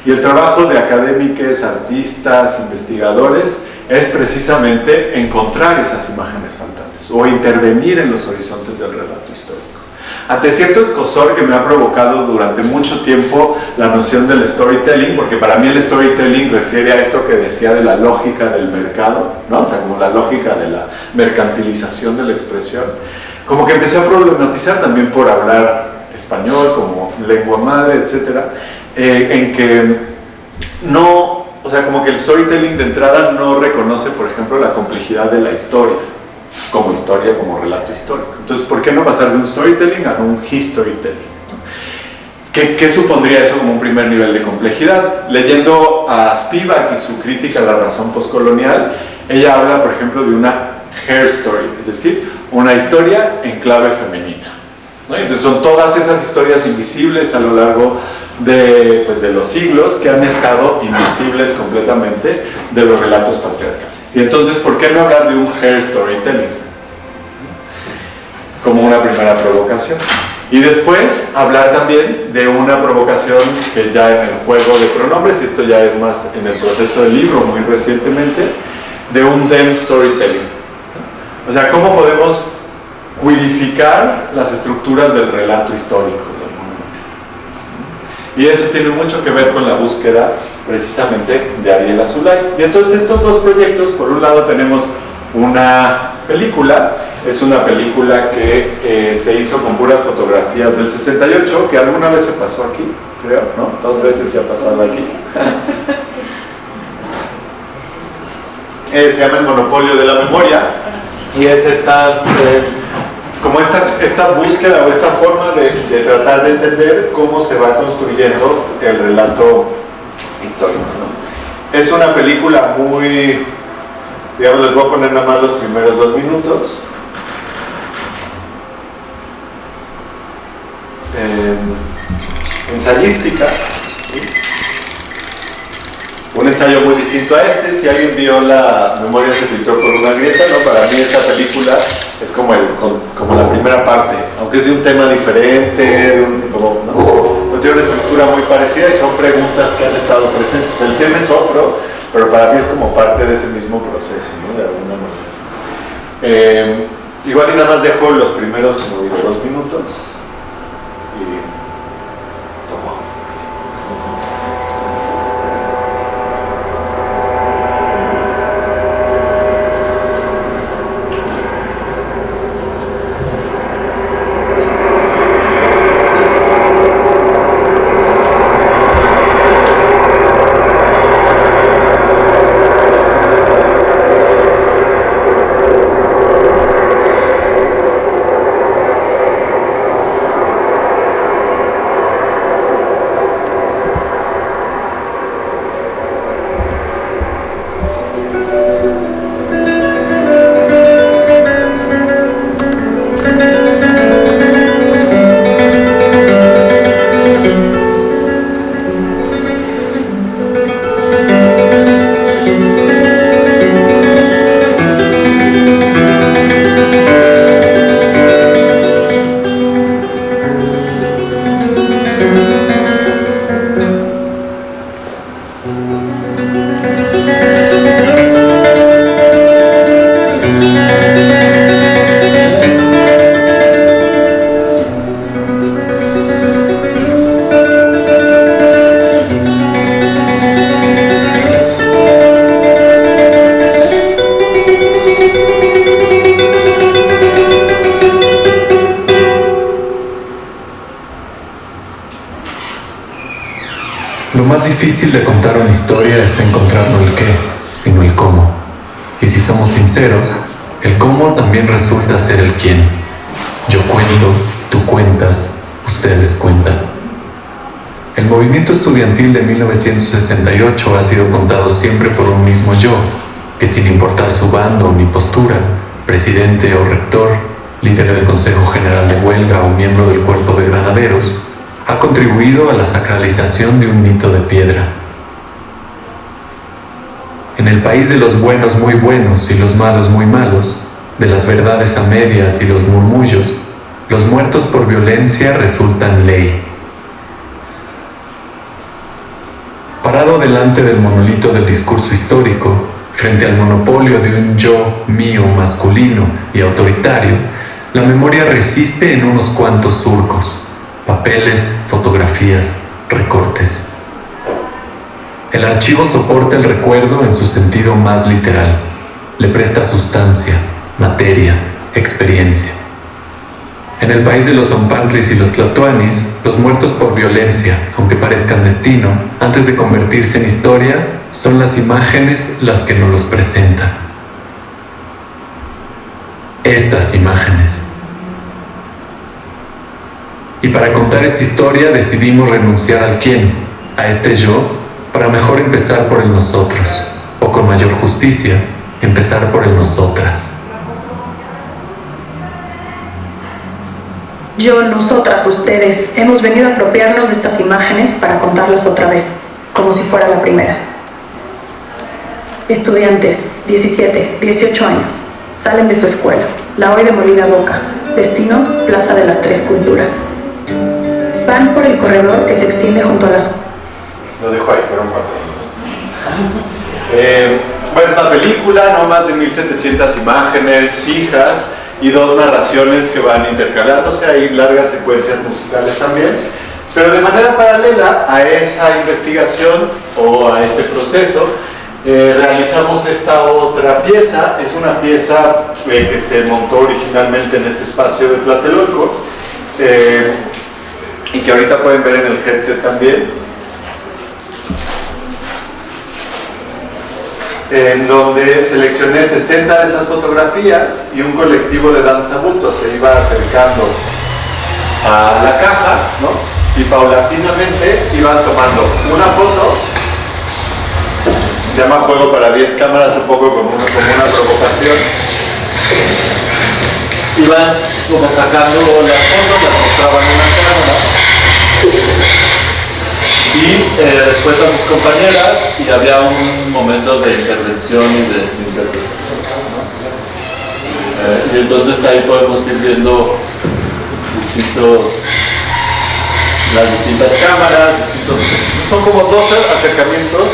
Y el trabajo de académicos, artistas, investigadores es precisamente encontrar esas imágenes faltantes o intervenir en los horizontes del relato histórico. Ante cierto escozor que me ha provocado durante mucho tiempo la noción del storytelling, porque para mí el storytelling refiere a esto que decía de la lógica del mercado, ¿no? O sea, como la lógica de la mercantilización de la expresión, como que empecé a problematizar también por hablar español como lengua madre, etcétera, en que no, o sea, como que el storytelling de entrada no reconoce, por ejemplo, la complejidad de la historia, como relato histórico. Entonces, ¿por qué no pasar de un storytelling a un historytelling? ¿Qué supondría eso como un primer nivel de complejidad? Leyendo a Spivak y su crítica a la razón postcolonial, ella habla, por ejemplo, de una hair story, es decir, una historia en clave femenina, ¿no? Entonces son todas esas historias invisibles a lo largo de los siglos que han estado invisibles completamente de los relatos patriarcales. Y entonces, ¿por qué no hablar de un hair storytelling? Como una primera provocación. Y después hablar también de una provocación que ya en el juego de pronombres, y esto ya es más en el proceso del libro muy recientemente, de un them storytelling. O sea, ¿cómo podemos cuirificar las estructuras del relato histórico de alguna manera? Y eso tiene mucho que ver con la búsqueda precisamente de Ariela Zulay. Y entonces estos dos proyectos, por un lado tenemos una película, es una película que se hizo con puras fotografías del 68, que alguna vez se pasó aquí, creo, ¿no? 2 veces se ha pasado aquí. Se llama El Monopolio de la Memoria, y es esta búsqueda o esta forma de tratar de entender cómo se va construyendo el relato histórico, ¿no? Es una película muy, digamos, les voy a poner nada más los primeros 2 minutos. Ensayística, ¿sí? Un ensayo muy distinto a este. Si alguien vio La memoria se filtró por una grieta, ¿no? Para mí esta película es como la primera parte, aunque es de un tema diferente, ¿no? No tiene una estructura estructura muy parecida y son preguntas que han estado presentes. O sea, el tema es otro, pero para mí es como parte de ese mismo proceso, ¿no? De alguna manera. Igual y nada más dejo los primeros, como digo, 2 minutos. Y tomo. Lo más difícil de contar una historia es encontrar no el qué, sino el cómo. Y si somos sinceros, el cómo también resulta ser el quién. Yo cuento, tú cuentas, ustedes cuentan. El movimiento estudiantil de 1968 ha sido contado siempre por un mismo yo, que sin importar su bando ni postura, presidente o rector, líder del Consejo General de Huelga o miembro del Cuerpo de Granaderos, ha contribuido a la sacralización de un mito de piedra. En el país de los buenos muy buenos y los malos muy malos, de las verdades a medias y los murmullos, los muertos por violencia resultan ley. Parado delante del monolito del discurso histórico, frente al monopolio de un yo mío masculino y autoritario, la memoria resiste en unos cuantos surcos. Papeles, fotografías, recortes. El archivo soporta el recuerdo en su sentido más literal. Le presta sustancia, materia, experiencia. En el país de los zompantlis y los tlatoanis, los muertos por violencia, aunque parezcan destino, antes de convertirse en historia, son las imágenes las que nos los presentan. Estas imágenes. Y para contar esta historia decidimos renunciar al quién, a este yo, para mejor empezar por el nosotros, o con mayor justicia, empezar por el nosotras. Yo, nosotras, ustedes, hemos venido a apropiarnos de estas imágenes para contarlas otra vez, como si fuera la primera. Estudiantes, 17, 18 años, salen de su escuela, la hoy demolida Boca, destino, Plaza de las Tres Culturas. Van por el corredor que se extiende junto a las... Lo dejo ahí, fueron 4 minutos. Pues es una película, no más de 1700 imágenes fijas y 2 narraciones que van intercalándose, hay largas secuencias musicales también, pero de manera paralela a esa investigación o a ese proceso, realizamos esta otra pieza. Es una pieza que se montó originalmente en este espacio de Tlatelolco, y que ahorita pueden ver en el headset también, en donde seleccioné 60 de esas fotografías y un colectivo de danza bulto se iba acercando a la caja, ¿no? Y paulatinamente iban tomando una foto. Se llama Juego para 10 cámaras, un poco como una provocación. Iban como sacando las fotos, las mostraban en la cámara y después a sus compañeras, y había un momento de intervención y de interpretación, ¿no? Y entonces ahí podemos ir viendo distintos las distintas cámaras, son como dos acercamientos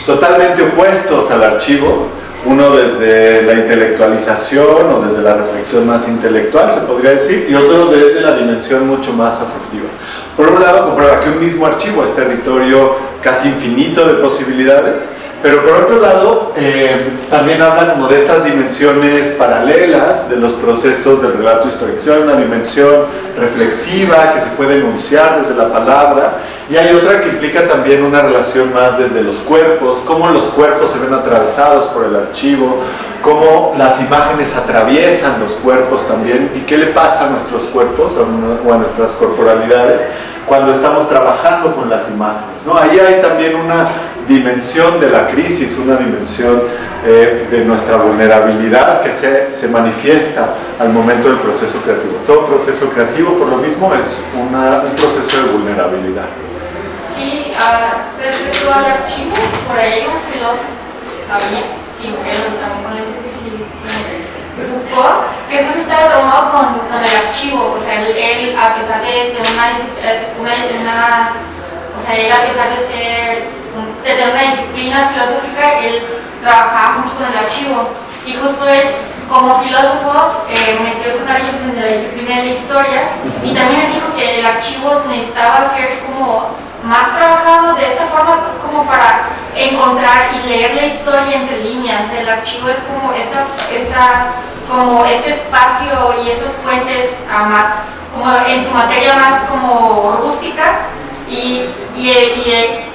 totalmente opuestos al archivo, uno desde la intelectualización o desde la reflexión más intelectual, se podría decir, y otro desde la dimensión mucho más afectiva. Por un lado, comprueba que un mismo archivo es territorio casi infinito de posibilidades, pero por otro lado, también habla como de estas dimensiones paralelas de los procesos del relato histórico, una dimensión reflexiva que se puede enunciar desde la palabra, y hay otra que implica también una relación más desde los cuerpos, cómo los cuerpos se ven atravesados por el archivo, cómo las imágenes atraviesan los cuerpos también, y qué le pasa a nuestros cuerpos o a nuestras corporalidades cuando estamos trabajando con las imágenes, ¿no? Ahí hay también una dimensión de la crisis, una dimensión de nuestra vulnerabilidad que se manifiesta al momento del proceso creativo. Todo proceso creativo, por lo mismo, es un proceso de vulnerabilidad. Sí, respecto al archivo, por ahí hay un filósofo, también, sí, él también con el Foucault, que justo estaba traumado con el archivo, o sea, él a pesar de tener una disciplina filosófica, él trabajaba mucho con el archivo, y justo él, como filósofo, metió sus narices en la disciplina de la historia, y también él dijo que el archivo necesitaba ser como más trabajado de esta forma, como para encontrar y leer la historia entre líneas. El archivo es como como este espacio y estas fuentes más, como en su materia más como rústica, y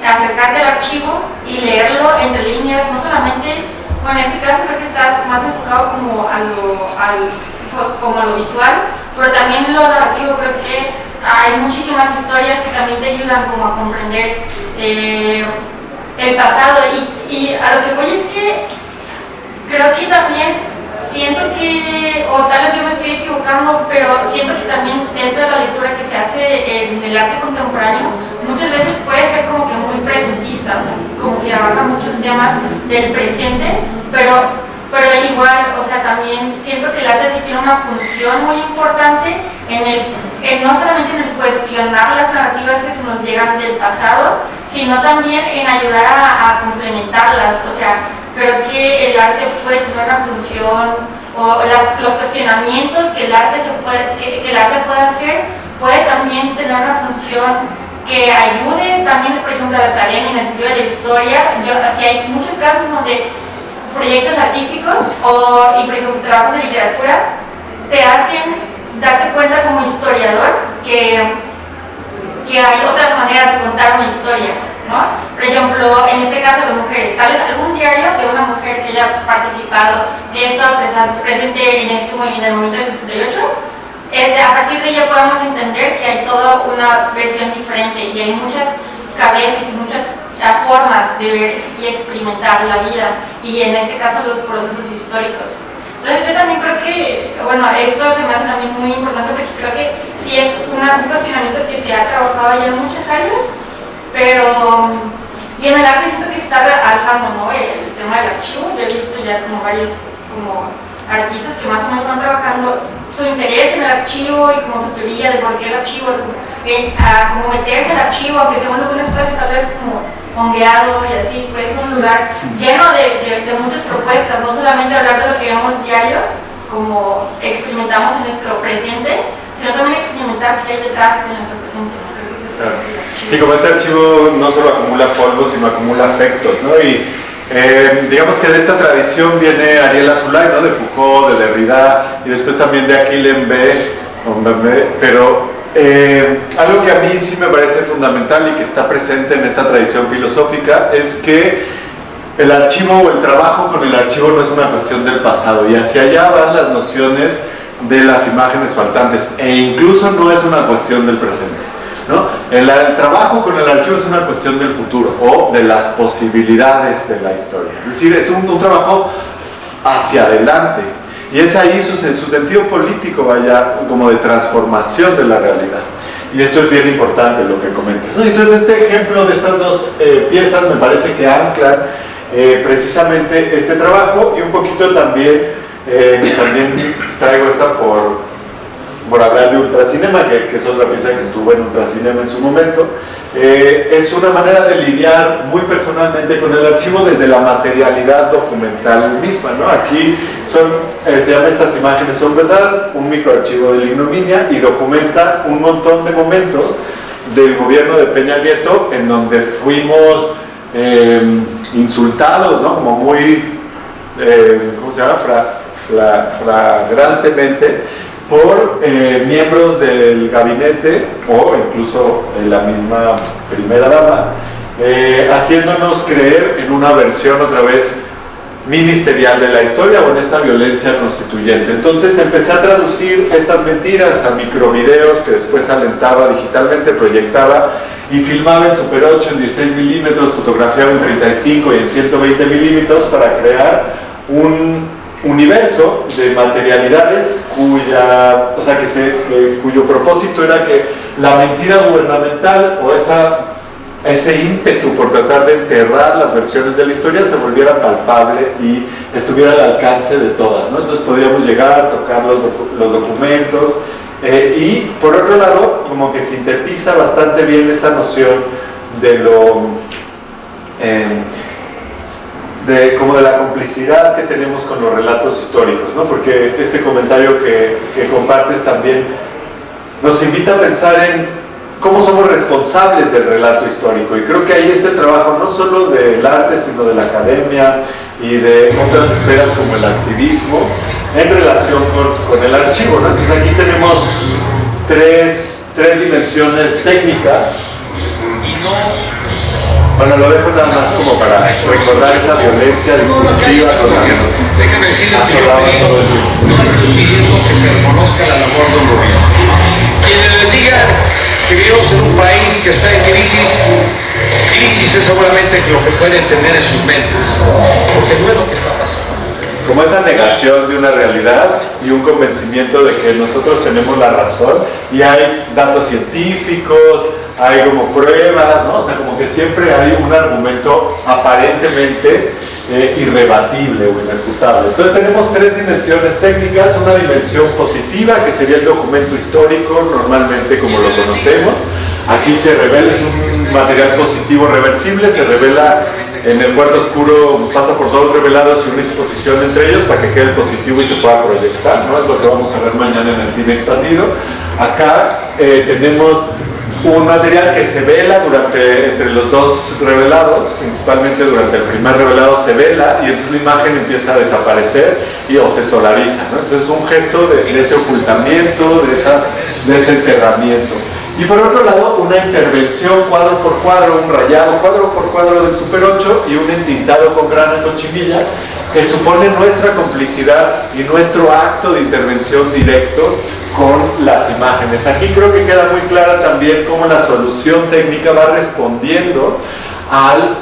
acercarte al archivo y leerlo entre líneas, no solamente, bueno, en este caso creo que está más enfocado como a lo visual, pero también en lo narrativo. Creo que hay muchísimas historias que también te ayudan como a comprender el pasado, y a lo que voy es que creo que también siento que, o tal vez yo me estoy equivocando, pero siento que también dentro de la lectura que se hace en el arte contemporáneo, muchas veces puede ser como que muy presentista, o sea, como que abarca muchos temas del presente, pero igual, o sea, también siento que el arte sí tiene una función muy importante no solamente en el cuestionar las narrativas que se nos llegan del pasado, sino también en ayudar a complementarlas. O sea, creo que el arte puede tener una función, o los cuestionamientos que el arte puede hacer, puede también tener una función que ayude también, por ejemplo, a la academia en el sentido de la historia. Así hay muchos casos donde proyectos artísticos y, por ejemplo, trabajos de literatura te hacen darte cuenta como historiador que hay otras maneras de contar una historia, ¿no? Por ejemplo, en este caso las mujeres, tal vez algún diario de una mujer que haya participado, que haya estado presente en el momento del 68, a partir de ella podemos entender que hay toda una versión diferente, y hay muchas cabezas y muchas formas de ver y experimentar la vida, y en este caso los procesos históricos. Entonces yo también creo que, bueno, esto se me hace también muy importante, porque creo que sí es un cuestionamiento que se ha trabajado ya en muchas áreas, pero y en el arte siento que se está alzando, ¿no? El tema del archivo. Yo he visto ya como varios artistas que más o menos van trabajando su interés en el archivo y como su teoría de por qué el archivo, como meterse al archivo, aunque sea un espacio tal vez como hongueado y así, pues es un lugar lleno de muchas propuestas, no solamente hablar de lo que vemos diario, como experimentamos en nuestro presente, sino también experimentar qué hay detrás de nuestro presente, ¿no? Creo que sí, como este archivo no solo acumula polvo, sino acumula afectos, ¿no? Y digamos que de esta tradición viene Ariel Azoulay, ¿no? De Foucault, de Derrida, y después también de Achille Mbembe, pero algo que a mí sí me parece fundamental y que está presente en esta tradición filosófica es que el archivo o el trabajo con el archivo no es una cuestión del pasado, y hacia allá van las nociones de las imágenes faltantes, e incluso no es una cuestión del presente, ¿no? El trabajo con el archivo es una cuestión del futuro o de las posibilidades de la historia, es decir, es un trabajo hacia adelante. Y es ahí su sentido político, vaya, como de transformación de la realidad. Y esto es bien importante lo que comentas, ¿no? Entonces este ejemplo de estas dos piezas me parece que anclan precisamente este trabajo, y un poquito también traigo esta por hablar de Ultracinema, que es otra pieza que estuvo en Ultracinema en su momento, es una manera de lidiar muy personalmente con el archivo desde la materialidad documental misma, ¿no? Aquí se llama Estas imágenes son verdad, un microarchivo de la ignominia, y documenta un montón de momentos del gobierno de Peña Nieto en donde fuimos insultados, ¿no? Como muy, ¿cómo se llama? Flagrantemente por miembros del gabinete o incluso la misma primera dama, haciéndonos creer en una versión otra vez ministerial de la historia o en esta violencia constituyente. Entonces empecé a traducir estas mentiras a microvideos que después alentaba digitalmente, proyectaba y filmaba en Super 8, en 16 milímetros, fotografiaba en 35 y en 120 milímetros para crear un universo de materialidades cuyo propósito era que la mentira gubernamental o ese ímpetu por tratar de enterrar las versiones de la historia se volviera palpable y estuviera al alcance de todas, ¿no? Entonces podíamos llegar, tocar los documentos y por otro lado como que sintetiza bastante bien esta noción de como de la complicidad que tenemos con los relatos históricos, ¿no? Porque este comentario que compartes también nos invita a pensar en cómo somos responsables del relato histórico, y creo que ahí está el trabajo no solo del arte sino de la academia y de otras esferas como el activismo en relación con el archivo, ¿no? Entonces aquí tenemos tres dimensiones técnicas. Bueno, lo dejo nada más como para recordar esa violencia discursiva con la que nos déjenme decirles que no estoy pidiendo que se reconozca la labor de un gobierno. Quienes les digan que vivimos en un país que está en crisis es seguramente lo que pueden tener en sus mentes, porque no es lo que está pasando. Como esa negación de una realidad y un convencimiento de que nosotros tenemos la razón, y hay datos científicos, hay como pruebas, ¿no? O sea, como que siempre hay un argumento aparentemente irrebatible o irrefutable. Entonces tenemos tres dimensiones técnicas: una dimensión positiva, que sería el documento histórico, normalmente como lo conocemos. Aquí se revela, es un material positivo reversible, se revela en el cuarto oscuro, pasa por dos revelados y una exposición entre ellos para que quede el positivo y se pueda proyectar, ¿no? Es lo que vamos a ver mañana en el cine expandido. Acá tenemos un material que se vela entre los dos revelados, principalmente durante el primer revelado se vela y entonces la imagen empieza a desaparecer o se solariza, ¿no? Entonces es un gesto de ese ocultamiento, de ese enterramiento. Y por otro lado, una intervención cuadro por cuadro, un rayado cuadro por cuadro del Super 8 y un entintado con grana cochinilla, que supone nuestra complicidad y nuestro acto de intervención directo con las imágenes. Aquí creo que queda muy clara también cómo la solución técnica va respondiendo al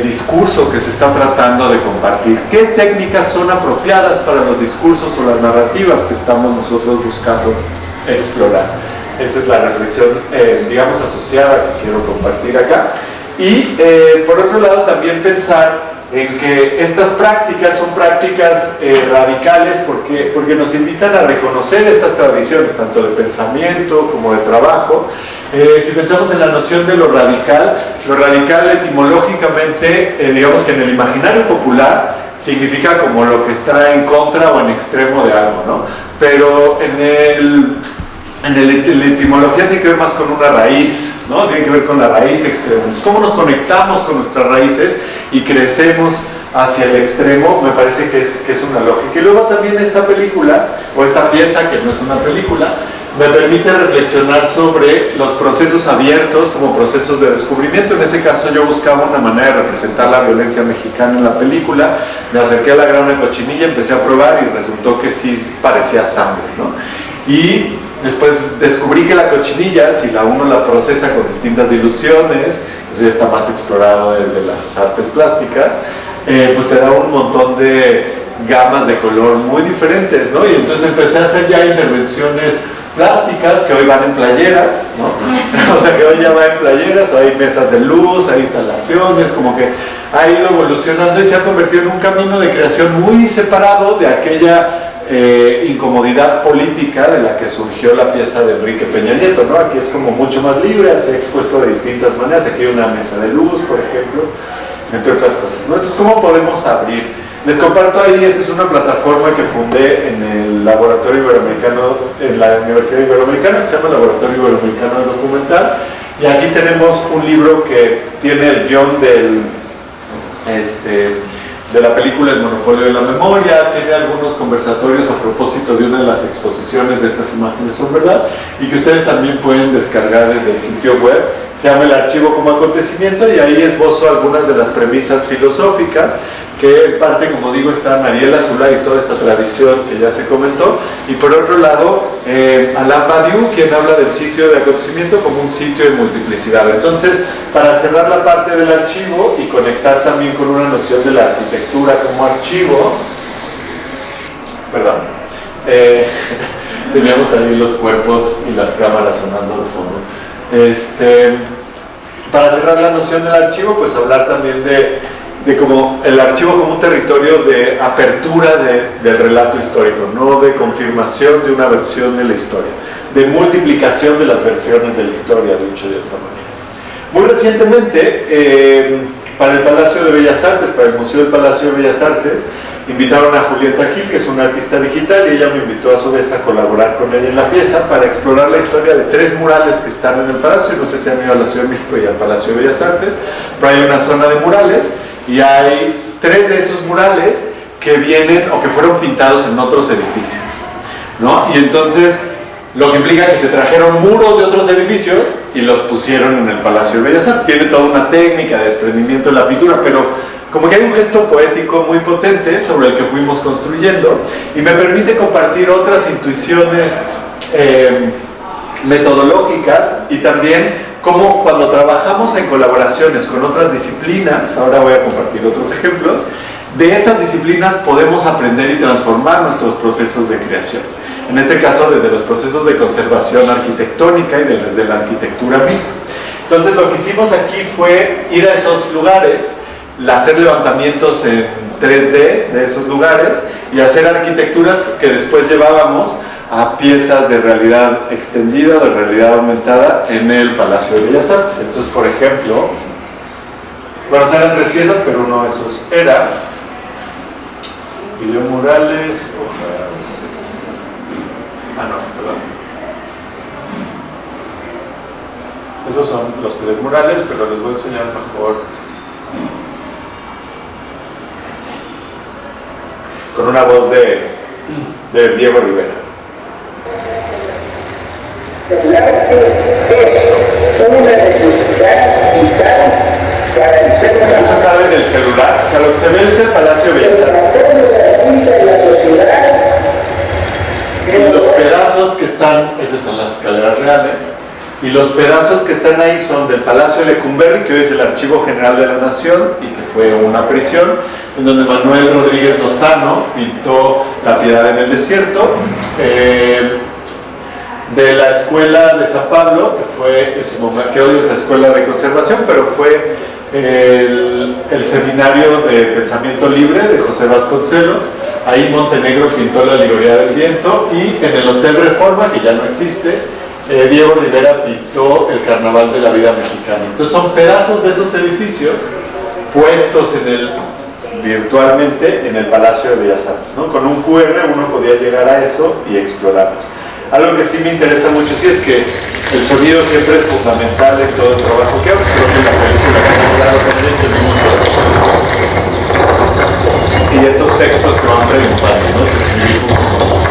discurso que se está tratando de compartir. ¿Qué técnicas son apropiadas para los discursos o las narrativas que estamos nosotros buscando explorar? Esa es la reflexión, digamos, asociada que quiero compartir acá. Y por otro lado también pensar en que estas prácticas son prácticas radicales porque nos invitan a reconocer estas tradiciones, tanto de pensamiento como de trabajo. Si pensamos en la noción de lo radical etimológicamente, digamos que en el imaginario popular significa como lo que está en contra o en extremo de algo, ¿no? Pero la etimología tiene que ver más con una raíz, ¿no? Tiene que ver con la raíz extrema. Entonces, ¿cómo nos conectamos con nuestras raíces y crecemos hacia el extremo? Me parece que es una lógica. Y luego también esta película, o esta pieza, que no es una película, me permite reflexionar sobre los procesos abiertos como procesos de descubrimiento. En ese caso yo buscaba una manera de representar la violencia mexicana en la película. Me acerqué a la grana cochinilla, empecé a probar y resultó que sí parecía sangre, ¿no? Y después descubrí que la cochinilla, si uno la procesa con distintas diluciones, eso ya está más explorado desde las artes plásticas, pues te da un montón de gamas de color muy diferentes, ¿no? Y entonces empecé a hacer ya intervenciones plásticas que hoy van en playeras, ¿no? O sea, que hoy ya va en playeras, o hay mesas de luz, hay instalaciones, como que ha ido evolucionando y se ha convertido en un camino de creación muy separado de aquella incomodidad política de la que surgió la pieza de Enrique Peña Nieto, ¿no? Aquí es como mucho más libre, se ha expuesto de distintas maneras, aquí hay una mesa de luz, por ejemplo, entre otras cosas, ¿no? Entonces, ¿cómo podemos abrir? Les comparto ahí, esta es una plataforma que fundé en el Laboratorio Iberoamericano, en la Universidad Iberoamericana, que se llama Laboratorio Iberoamericano de Documental, y aquí tenemos un libro que tiene el guión de la película El Monopolio de la Memoria, tiene algunos conversatorios a propósito de una de las exposiciones de Estas Imágenes Son Verdad, y que ustedes también pueden descargar desde el sitio web. Se llama El Archivo como Acontecimiento, y ahí esbozo algunas de las premisas filosóficas que en parte, como digo, está Ariel Azoulay y toda esta tradición que ya se comentó, y por otro lado Alain Badiou, quien habla del sitio de acontecimiento como un sitio de multiplicidad. Entonces, para cerrar la parte del archivo y conectar también con una noción de la arquitectura como archivo, perdón, teníamos ahí los cuerpos y las cámaras sonando de fondo. Para cerrar la noción del archivo, pues hablar también de como el archivo como un territorio de apertura del relato histórico, no de confirmación de una versión de la historia, de multiplicación de las versiones de la historia, dicho de otra manera. Muy recientemente, para el Palacio de Bellas Artes, para el Museo del Palacio de Bellas Artes, invitaron a Julieta Gil, que es una artista digital, y ella me invitó a su vez a colaborar con ella en la pieza para explorar la historia de 3 murales que están en el Palacio. No sé si han ido a la Ciudad de México y al Palacio de Bellas Artes, pero hay una zona de murales, y hay 3 de esos murales que vienen o que fueron pintados en otros edificios, ¿no? Y entonces, lo que implica que se trajeron muros de otros edificios y los pusieron en el Palacio de Bellas Artes. Tiene toda una técnica de desprendimiento de la pintura, pero como que hay un gesto poético muy potente sobre el que fuimos construyendo, y me permite compartir otras intuiciones metodológicas, y también como cuando trabajamos en colaboraciones con otras disciplinas, ahora voy a compartir otros ejemplos, de esas disciplinas podemos aprender y transformar nuestros procesos de creación. En este caso, desde los procesos de conservación arquitectónica y desde la arquitectura misma. Entonces, lo que hicimos aquí fue ir a esos lugares, hacer levantamientos en 3D de esos lugares y hacer arquitecturas que después llevábamos a piezas de realidad extendida, de realidad aumentada en el Palacio de Bellas Artes. Entonces, por ejemplo, bueno, eran 3 piezas, pero uno de esos era videomurales, hojas, no, perdón. Esos son los 3 murales, pero les voy a enseñar mejor con una voz de Diego Rivera. El arte es una necesidad vital para el ser humano. Eso está desde el celular, o sea, lo que se ve es el Palacio de Bellas Artes. Y los pedazos que están, esas son las escaleras reales, y los pedazos que están ahí son del Palacio de Lecumberri, que hoy es el Archivo General de la Nación y que fue una prisión, en donde Manuel Rodríguez Lozano pintó La Piedad en el Desierto, de la Escuela de San Pablo, que fue en su momento, que hoy es la Escuela de Conservación, pero fue el Seminario de Pensamiento Libre de José Vasconcelos. Ahí Montenegro pintó La Alegoría del Viento, y en el Hotel Reforma, que ya no existe, Diego Rivera pintó El Carnaval de la Vida Mexicana. Entonces son pedazos de esos edificios puestos virtualmente en el Palacio de Bellas Artes, ¿no? Con un QR uno podía llegar a eso y explorarlos. Algo que sí me interesa mucho, sí, es que el sonido siempre es fundamental en todo el trabajo que hago. Creo que la película que ha logrado también tenemos, y estos textos que van preguntando, ¿no? Que escribí como...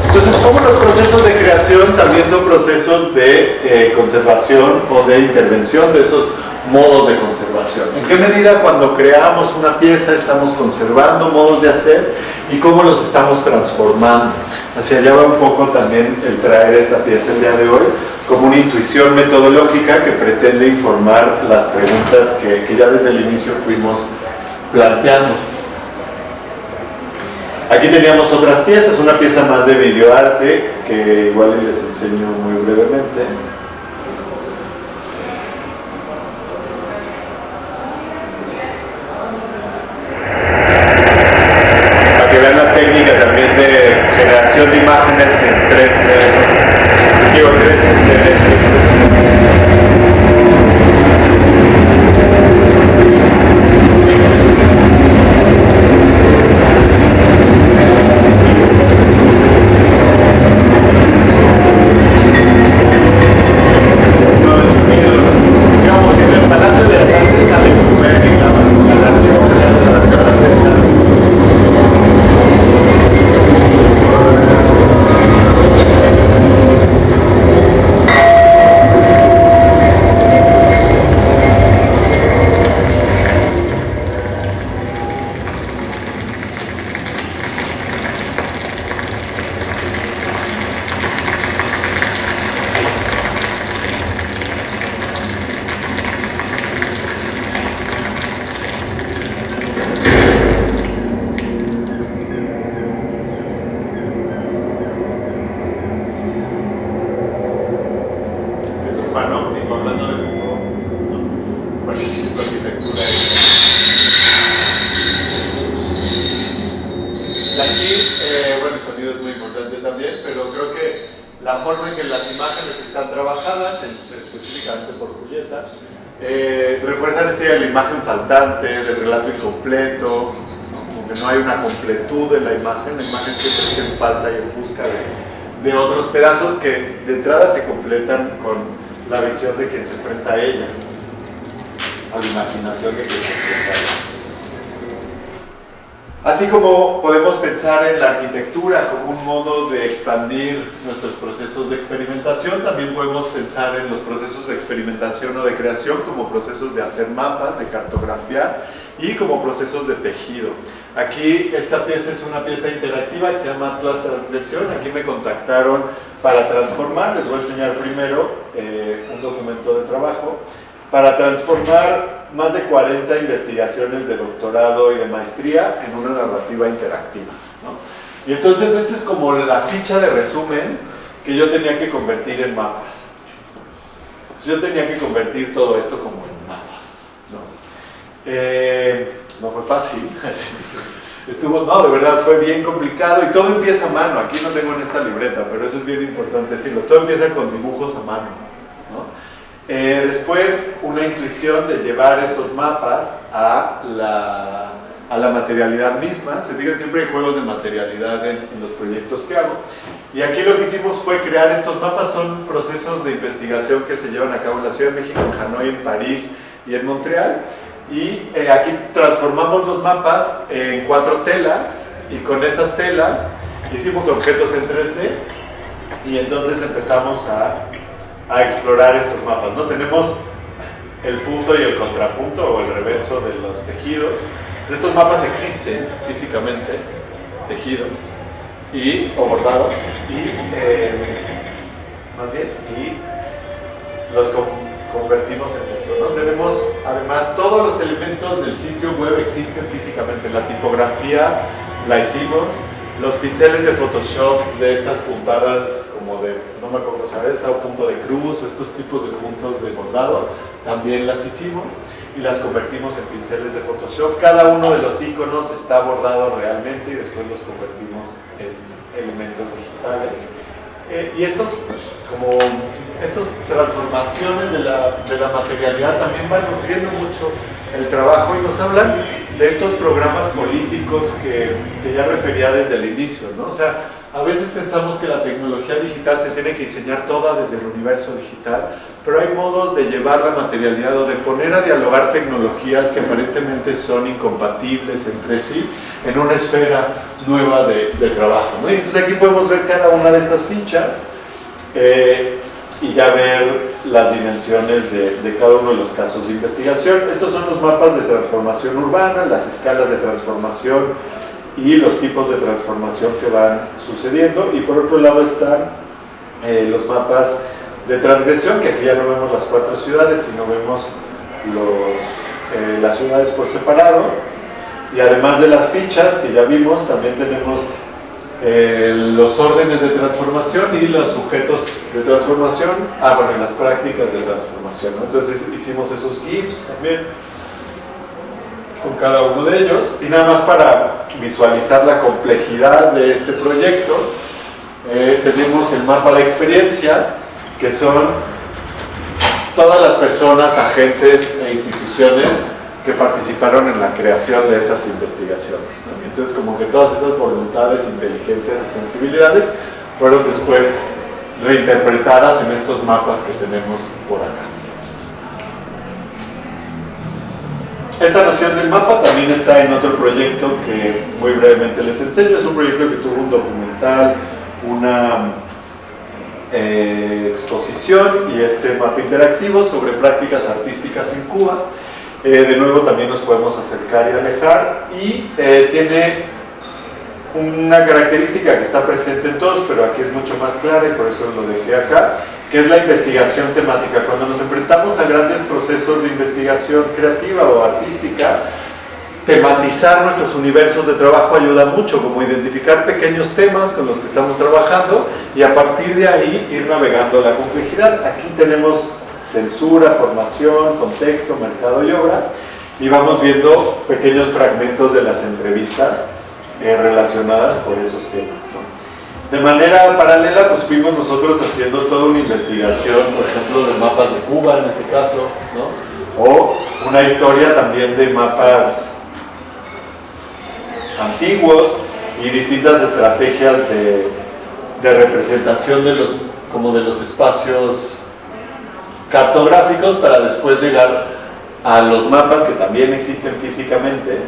Entonces, como los procesos de creación también son procesos de conservación o de intervención de esos modos de conservación. ¿En qué medida cuando creamos una pieza estamos conservando modos de hacer y cómo los estamos transformando? Hacia allá va un poco también el traer esta pieza el día de hoy como una intuición metodológica que pretende informar las preguntas que ya desde el inicio fuimos planteando. Aquí teníamos otras piezas, una pieza más de videoarte que igual les enseño muy brevemente. generación de imágenes en tres panóptico, hablando de Foucault, ¿no? Bueno, es arquitectura. Y aquí, bueno, el sonido es muy importante también, pero creo que la forma en que las imágenes están trabajadas, específicamente por Julieta, refuerzan esta idea de la imagen faltante, del relato incompleto, ¿no? Como que no hay una completud en la imagen siempre está en falta y en busca de otros pedazos que de entrada se completan con la visión de quien se enfrenta a ellas, a la imaginación de quien se enfrenta a ellas. Así como podemos pensar en la arquitectura como un modo de expandir nuestros procesos de experimentación, también podemos pensar en los procesos de experimentación o de creación como procesos de hacer mapas, de cartografiar y como procesos de tejido. Aquí esta pieza es una pieza interactiva que se llama Atlas Transgresión. Aquí me contactaron para transformar, les voy a enseñar primero un documento de trabajo, para transformar más de 40 investigaciones de doctorado y de maestría en una narrativa interactiva, ¿no? Y entonces esta es como la ficha de resumen que yo tenía que convertir en mapas. Yo tenía que convertir todo esto como en mapas, ¿no? No fue fácil, no, de verdad fue bien complicado y todo empieza a mano. Aquí no tengo en esta libreta, pero eso es bien importante decirlo. Todo empieza con dibujos a mano, ¿no? Después una intuición de llevar esos mapas a la materialidad misma. Se fijan, siempre hay juegos de materialidad en los proyectos que hago. Y aquí lo que hicimos fue crear estos mapas. Son procesos de investigación que se llevan a cabo en la Ciudad de México, en Hanoi, en París y en Montreal. Y aquí transformamos los mapas en 4 telas y con esas telas hicimos objetos en 3D y entonces empezamos a explorar estos mapas, ¿no? Tenemos el punto y el contrapunto o el reverso de los tejidos. Entonces, estos mapas existen físicamente, tejidos o bordados y los convertimos en esto, ¿no? Tenemos además todos los elementos del sitio web existen físicamente. La tipografía la hicimos, los pinceles de Photoshop de estas puntadas como de, no me acuerdo, ¿sabes? O punto de cruz o estos tipos de puntos de bordado, también las hicimos y las convertimos en pinceles de Photoshop. Cada uno de los iconos está bordado realmente y después los convertimos en elementos digitales. Y estas transformaciones de la materialidad también van nutriendo mucho el trabajo y nos hablan de estos programas políticos que ya refería desde el inicio, ¿no? O sea, a veces pensamos que la tecnología digital se tiene que diseñar toda desde el universo digital, pero hay modos de llevar la materialidad o de poner a dialogar tecnologías que aparentemente son incompatibles entre sí en una esfera nueva de trabajo, ¿no? Y entonces aquí podemos ver cada una de estas fichas y ya ver las dimensiones de cada uno de los casos de investigación. Estos son los mapas de transformación urbana, las escalas de transformación y los tipos de transformación que van sucediendo. Y por otro lado están los mapas de transgresión, que aquí ya no vemos las 4 ciudades, sino vemos las ciudades por separado. Y además de las fichas que ya vimos, también tenemos los órdenes de transformación y los sujetos de transformación, y las prácticas de transformación, ¿no? Entonces hicimos esos GIFs también con cada uno de ellos. Y nada más para visualizar la complejidad de este proyecto, Tenemos el mapa de experiencia, que son todas las personas, agentes e instituciones que participaron en la creación de esas investigaciones, ¿no? Entonces, como que todas esas voluntades, inteligencias y sensibilidades fueron después reinterpretadas en estos mapas que tenemos por acá. Esta noción del mapa también está en otro proyecto que muy brevemente les enseño. Es un proyecto que tuvo un documental, una exposición y este mapa interactivo sobre prácticas artísticas en Cuba. De nuevo también nos podemos acercar y alejar, y tiene una característica que está presente en todos, pero aquí es mucho más clara y por eso lo dejé acá, que es la investigación temática. Cuando nos enfrentamos a grandes procesos de investigación creativa o artística, tematizar nuestros universos de trabajo ayuda mucho, como identificar pequeños temas con los que estamos trabajando y a partir de ahí ir navegando la complejidad. Aquí tenemos censura, formación, contexto, mercado y obra, y vamos viendo pequeños fragmentos de las entrevistas relacionadas por esos temas, ¿no? De manera paralela, pues fuimos nosotros haciendo toda una investigación, por ejemplo, de mapas de Cuba en este caso, ¿no? O una historia también de mapas antiguos y distintas estrategias de representación de los espacios cartográficos para después llegar a los mapas que también existen físicamente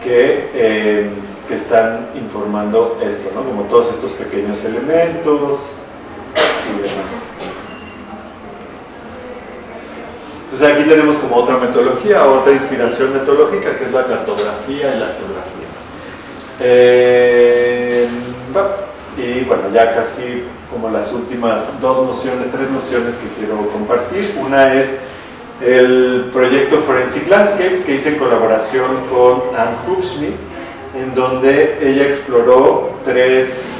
que están informando esto, ¿no? Como todos estos pequeños elementos y demás. Entonces aquí tenemos como otra metodología, otra inspiración metodológica, que es la cartografía y la geografía. Y bueno, ya casi como las últimas tres nociones que quiero compartir. Una es el proyecto Forensic Landscapes, que hice en colaboración con Anne Hufschmidt, en donde ella exploró 3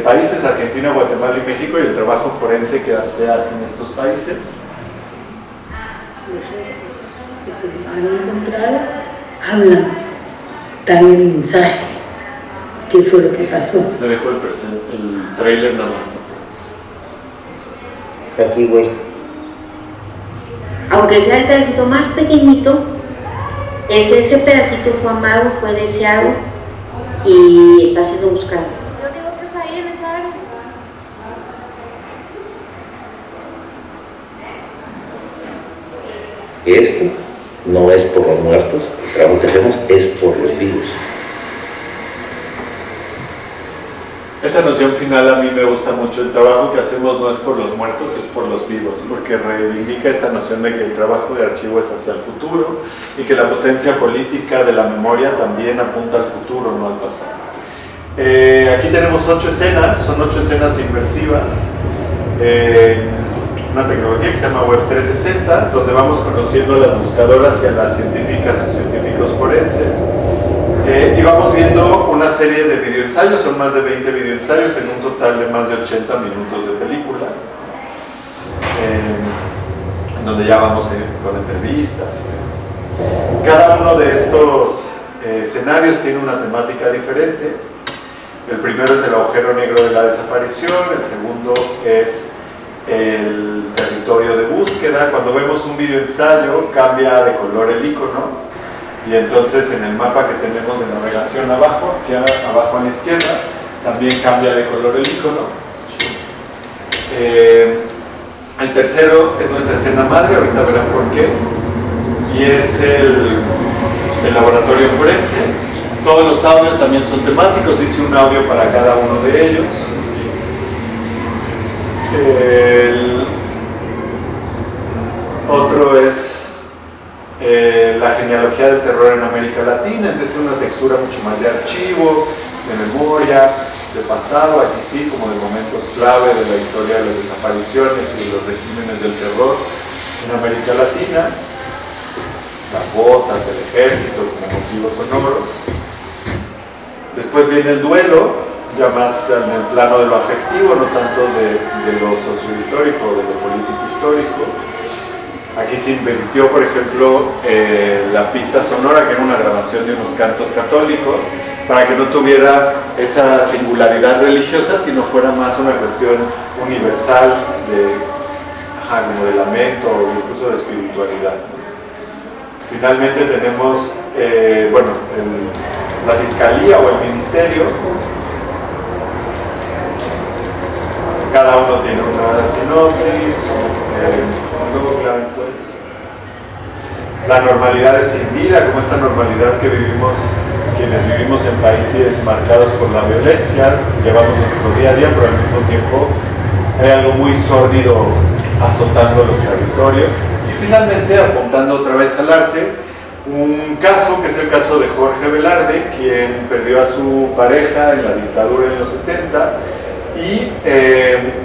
países, Argentina, Guatemala y México, y el trabajo forense que se hace en estos países. Los restos que se han encontrado hablan, dan el mensaje. ¿Qué fue lo que pasó? Le dejo el trailer nada más. Aquí voy. Aunque sea el pedacito más pequeñito, ese pedacito fue amado, fue deseado y está siendo buscado. Yo digo que está ahí en esa área. Esto no es por los muertos, el trabajo que hacemos es por los vivos. Esa noción final a mí me gusta mucho. El trabajo que hacemos no es por los muertos, es por los vivos, porque reivindica esta noción de que el trabajo de archivo es hacia el futuro y que la potencia política de la memoria también apunta al futuro, no al pasado. Aquí tenemos 8 escenas, son 8 escenas inmersivas, una tecnología que se llama Web 360, donde vamos conociendo a las buscadoras y a las científicas o científicos forenses. Y vamos viendo una serie de videoensayos, son más de 20 videoensayos en un total de más de 80 minutos de película, en donde ya vamos con entrevistas. Cada uno de estos escenarios tiene una temática diferente. El primero es el agujero negro de la desaparición, el segundo es el territorio de búsqueda. Cuando vemos un videoensayo cambia de color el icono. Y entonces en el mapa que tenemos de navegación abajo, aquí abajo a la izquierda, también cambia de color el icono. El tercero es nuestra escena madre, ahorita verán por qué. Y es el laboratorio forense. Todos los audios también son temáticos, hice un audio para cada uno de ellos. El otro es la genealogía del terror en América Latina, entonces es una textura mucho más de archivo, de memoria, de pasado, aquí sí, como de momentos clave de la historia de las desapariciones y de los regímenes del terror en América Latina, las botas, el ejército como motivos sonoros. Después viene el duelo, ya más en el plano de lo afectivo, no tanto de lo sociohistórico o de lo político histórico. Aquí se invirtió, por ejemplo, la pista sonora, que era una grabación de unos cantos católicos, para que no tuviera esa singularidad religiosa, sino fuera más una cuestión universal como de lamento o incluso de espiritualidad. Finalmente tenemos la Fiscalía o el Ministerio. Cada uno tiene una sinopsis, la normalidad es sin vida, como esta normalidad que vivimos quienes vivimos en países marcados por la violencia, llevamos nuestro día a día, pero al mismo tiempo hay algo muy sórdido azotando los territorios. Y finalmente, apuntando otra vez al arte, un caso que es el caso de Jorge Velarde, quien perdió a su pareja en la dictadura en los 70 y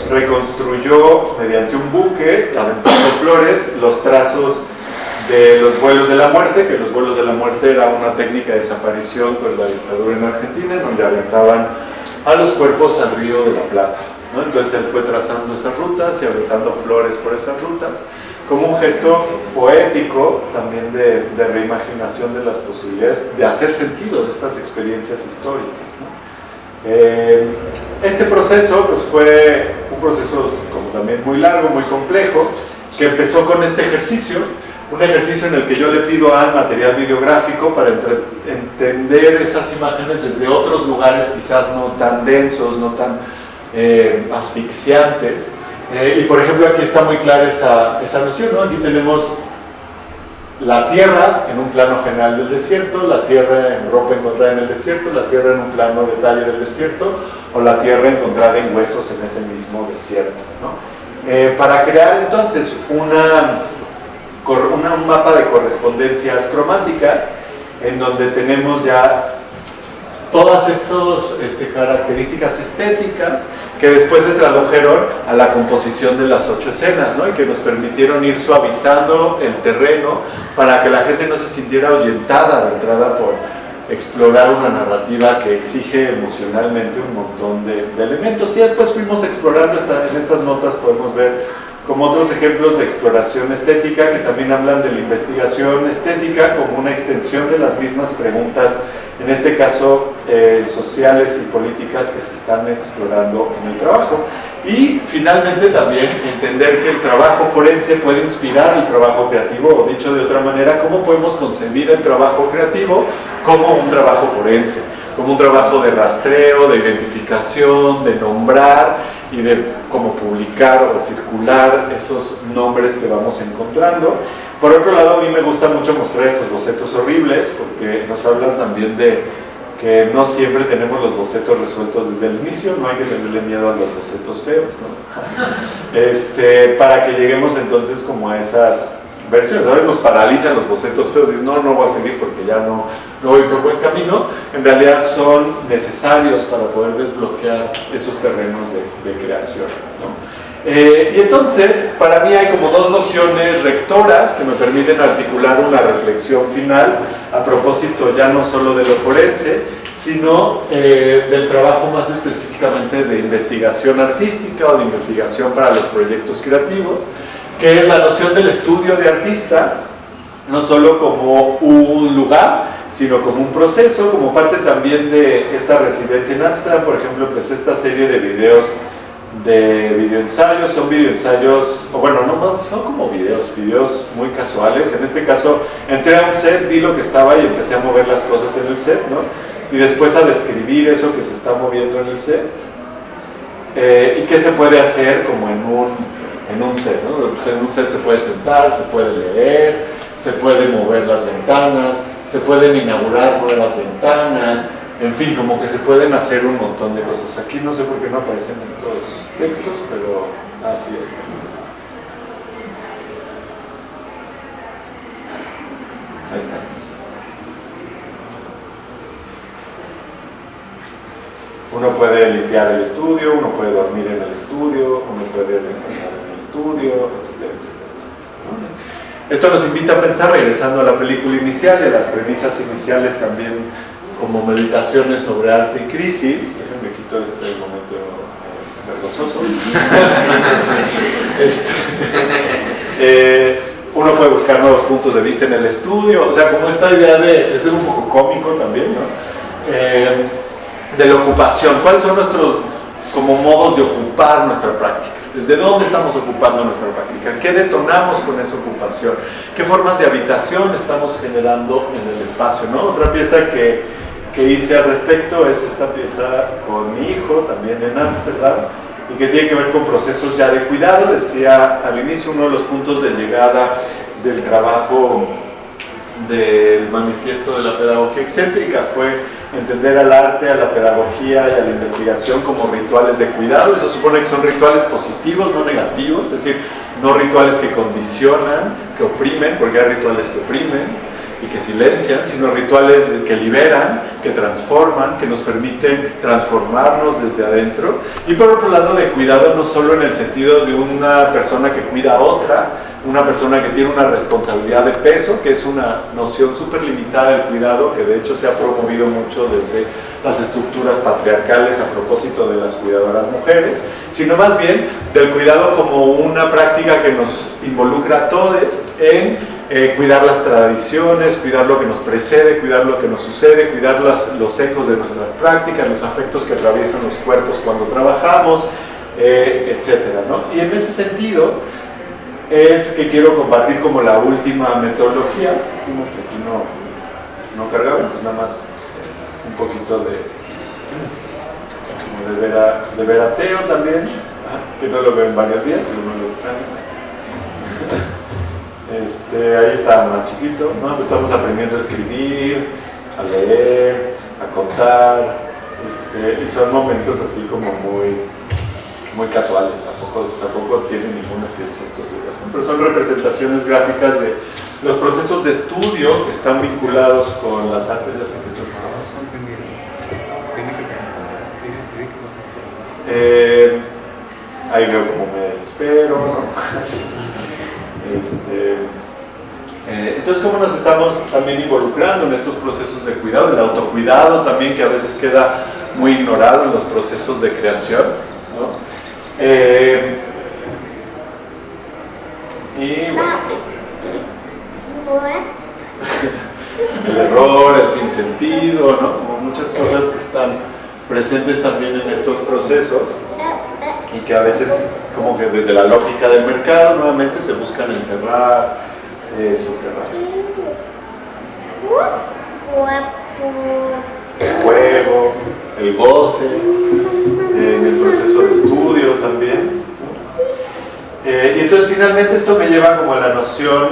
reconstruyó mediante un buque, aventando flores, los trazos de los vuelos de la muerte, que los vuelos de la muerte era una técnica de desaparición por la dictadura en Argentina, donde aventaban a los cuerpos al río de la Plata, ¿no? Entonces él fue trazando esas rutas y aventando flores por esas rutas, como un gesto poético también de reimaginación de las posibilidades de hacer sentido de estas experiencias históricas, ¿no? Este proceso pues, fue un proceso como también muy largo, muy complejo, que empezó con este ejercicio, un ejercicio en el que yo le pido a material videográfico para entender esas imágenes desde otros lugares quizás no tan densos, no tan asfixiantes. Y por ejemplo aquí está muy clara esa noción, ¿no? Aquí tenemos la tierra en un plano general del desierto, la tierra en ropa encontrada en el desierto, la tierra en un plano detalle del desierto, o la tierra encontrada en huesos en ese mismo desierto, ¿no? Para crear entonces un mapa de correspondencias cromáticas en donde tenemos ya todas estas características estéticas que después se tradujeron a la composición de las 8 escenas, ¿no? Y que nos permitieron ir suavizando el terreno para que la gente no se sintiera ahuyentada de entrada por explorar una narrativa que exige emocionalmente un montón de elementos. Y después fuimos explorando, en estas notas podemos ver como otros ejemplos de exploración estética que también hablan de la investigación estética como una extensión de las mismas preguntas, en este caso sociales y políticas que se están explorando en el trabajo. Y finalmente también entender que el trabajo forense puede inspirar el trabajo creativo, o dicho de otra manera, cómo podemos concebir el trabajo creativo como un trabajo forense, como un trabajo de rastreo, de identificación, de nombrar y de cómo publicar o circular esos nombres que vamos encontrando. Por otro lado, a mí me gusta mucho mostrar estos bocetos horribles porque nos hablan también de que no siempre tenemos los bocetos resueltos desde el inicio, no hay que tenerle miedo a los bocetos feos, ¿no? Para que lleguemos entonces como a esas versiones. A veces nos paralizan los bocetos feos, dicen, no voy a seguir porque ya no voy por buen camino. En realidad son necesarios para poder desbloquear esos terrenos de creación, ¿no? Y entonces, para mí hay como dos nociones rectoras que me permiten articular una reflexión final a propósito ya no solo de lo forense, sino del trabajo más específicamente de investigación artística o de investigación para los proyectos creativos, que es la noción del estudio de artista, no solo como un lugar, sino como un proceso, como parte también de esta residencia en Ámsterdam. Por ejemplo, empecé esta serie de videos de videoensayos, son videoensayos, o bueno, no más, son como videos muy casuales. En este caso, entré a un set, vi lo que estaba y empecé a mover las cosas en el set, ¿no? Y después a describir eso que se está moviendo en el set, y qué se puede hacer como en un set, ¿no? Pues en un set se puede sentar, se puede leer, se puede mover las ventanas, se pueden inaugurar nuevas ventanas, en fin, como que se pueden hacer un montón de cosas. Aquí no sé por qué no aparecen estos textos, pero así es. Ahí está. Uno puede limpiar el estudio, uno puede dormir en el estudio, uno puede descansar en el estudio, etcétera, etcétera, etcétera. Esto nos invita a pensar, regresando a la película inicial y a las premisas iniciales también, como meditaciones sobre arte y crisis. Déjenme quito este momento vergonzoso. Uno puede buscar nuevos puntos de vista en el estudio, o sea, como esta idea de ser un poco cómico también, ¿no? de la ocupación. ¿Cuáles son nuestros como modos de ocupar nuestra práctica? ¿Desde dónde estamos ocupando nuestra práctica? ¿Qué detonamos con esa ocupación? ¿Qué formas de habitación estamos generando en el espacio, ¿no? Otra pieza que hice al respecto es esta pieza con mi hijo, también en Ámsterdam, y que tiene que ver con procesos ya de cuidado. Decía al inicio, uno de los puntos de llegada del trabajo del manifiesto de la pedagogía excéntrica fue entender al arte, a la pedagogía y a la investigación como rituales de cuidado. Eso supone que son rituales positivos, no negativos, es decir, no rituales que condicionan, que oprimen, porque hay rituales que oprimen y que silencian, sino rituales que liberan, que transforman, que nos permiten transformarnos desde adentro. Y por otro lado, de cuidado no solo en el sentido de una persona que cuida a otra, una persona que tiene una responsabilidad de peso, que es una noción súper limitada del cuidado, que de hecho se ha promovido mucho desde las estructuras patriarcales a propósito de las cuidadoras mujeres, sino más bien del cuidado como una práctica que nos involucra a todos en cuidar las tradiciones, cuidar lo que nos precede, cuidar lo que nos sucede, cuidar los ecos de nuestras prácticas, los afectos que atraviesan los cuerpos cuando trabajamos, etcétera, ¿no? Y en ese sentido es que quiero compartir como la última metodología. Vimos que aquí no cargaba, entonces nada más un poquito de ver a Teo también, que no lo veo en varios días y uno lo extraña. Ahí está más chiquito, ¿no? Estamos aprendiendo a escribir, a leer, a contar, y son momentos así como muy casuales, tampoco tienen ninguna ciencia estos libros, ¿no? Pero son representaciones gráficas de los procesos de estudio que están vinculados con las artes y las ciencias. Ahí veo como me desespero, ¿no? Entonces, ¿cómo nos estamos también involucrando en estos procesos de cuidado, el autocuidado también, que a veces queda muy ignorado en los procesos de creación, ¿no? Y bueno, el error, el sinsentido, ¿no? Como muchas cosas que están presentes también en estos procesos y que a veces como que desde la lógica del mercado nuevamente se buscan enterrar, soterrar. El juego, el goce, en el proceso de estudio también, ¿no? Y entonces finalmente esto me lleva como a la noción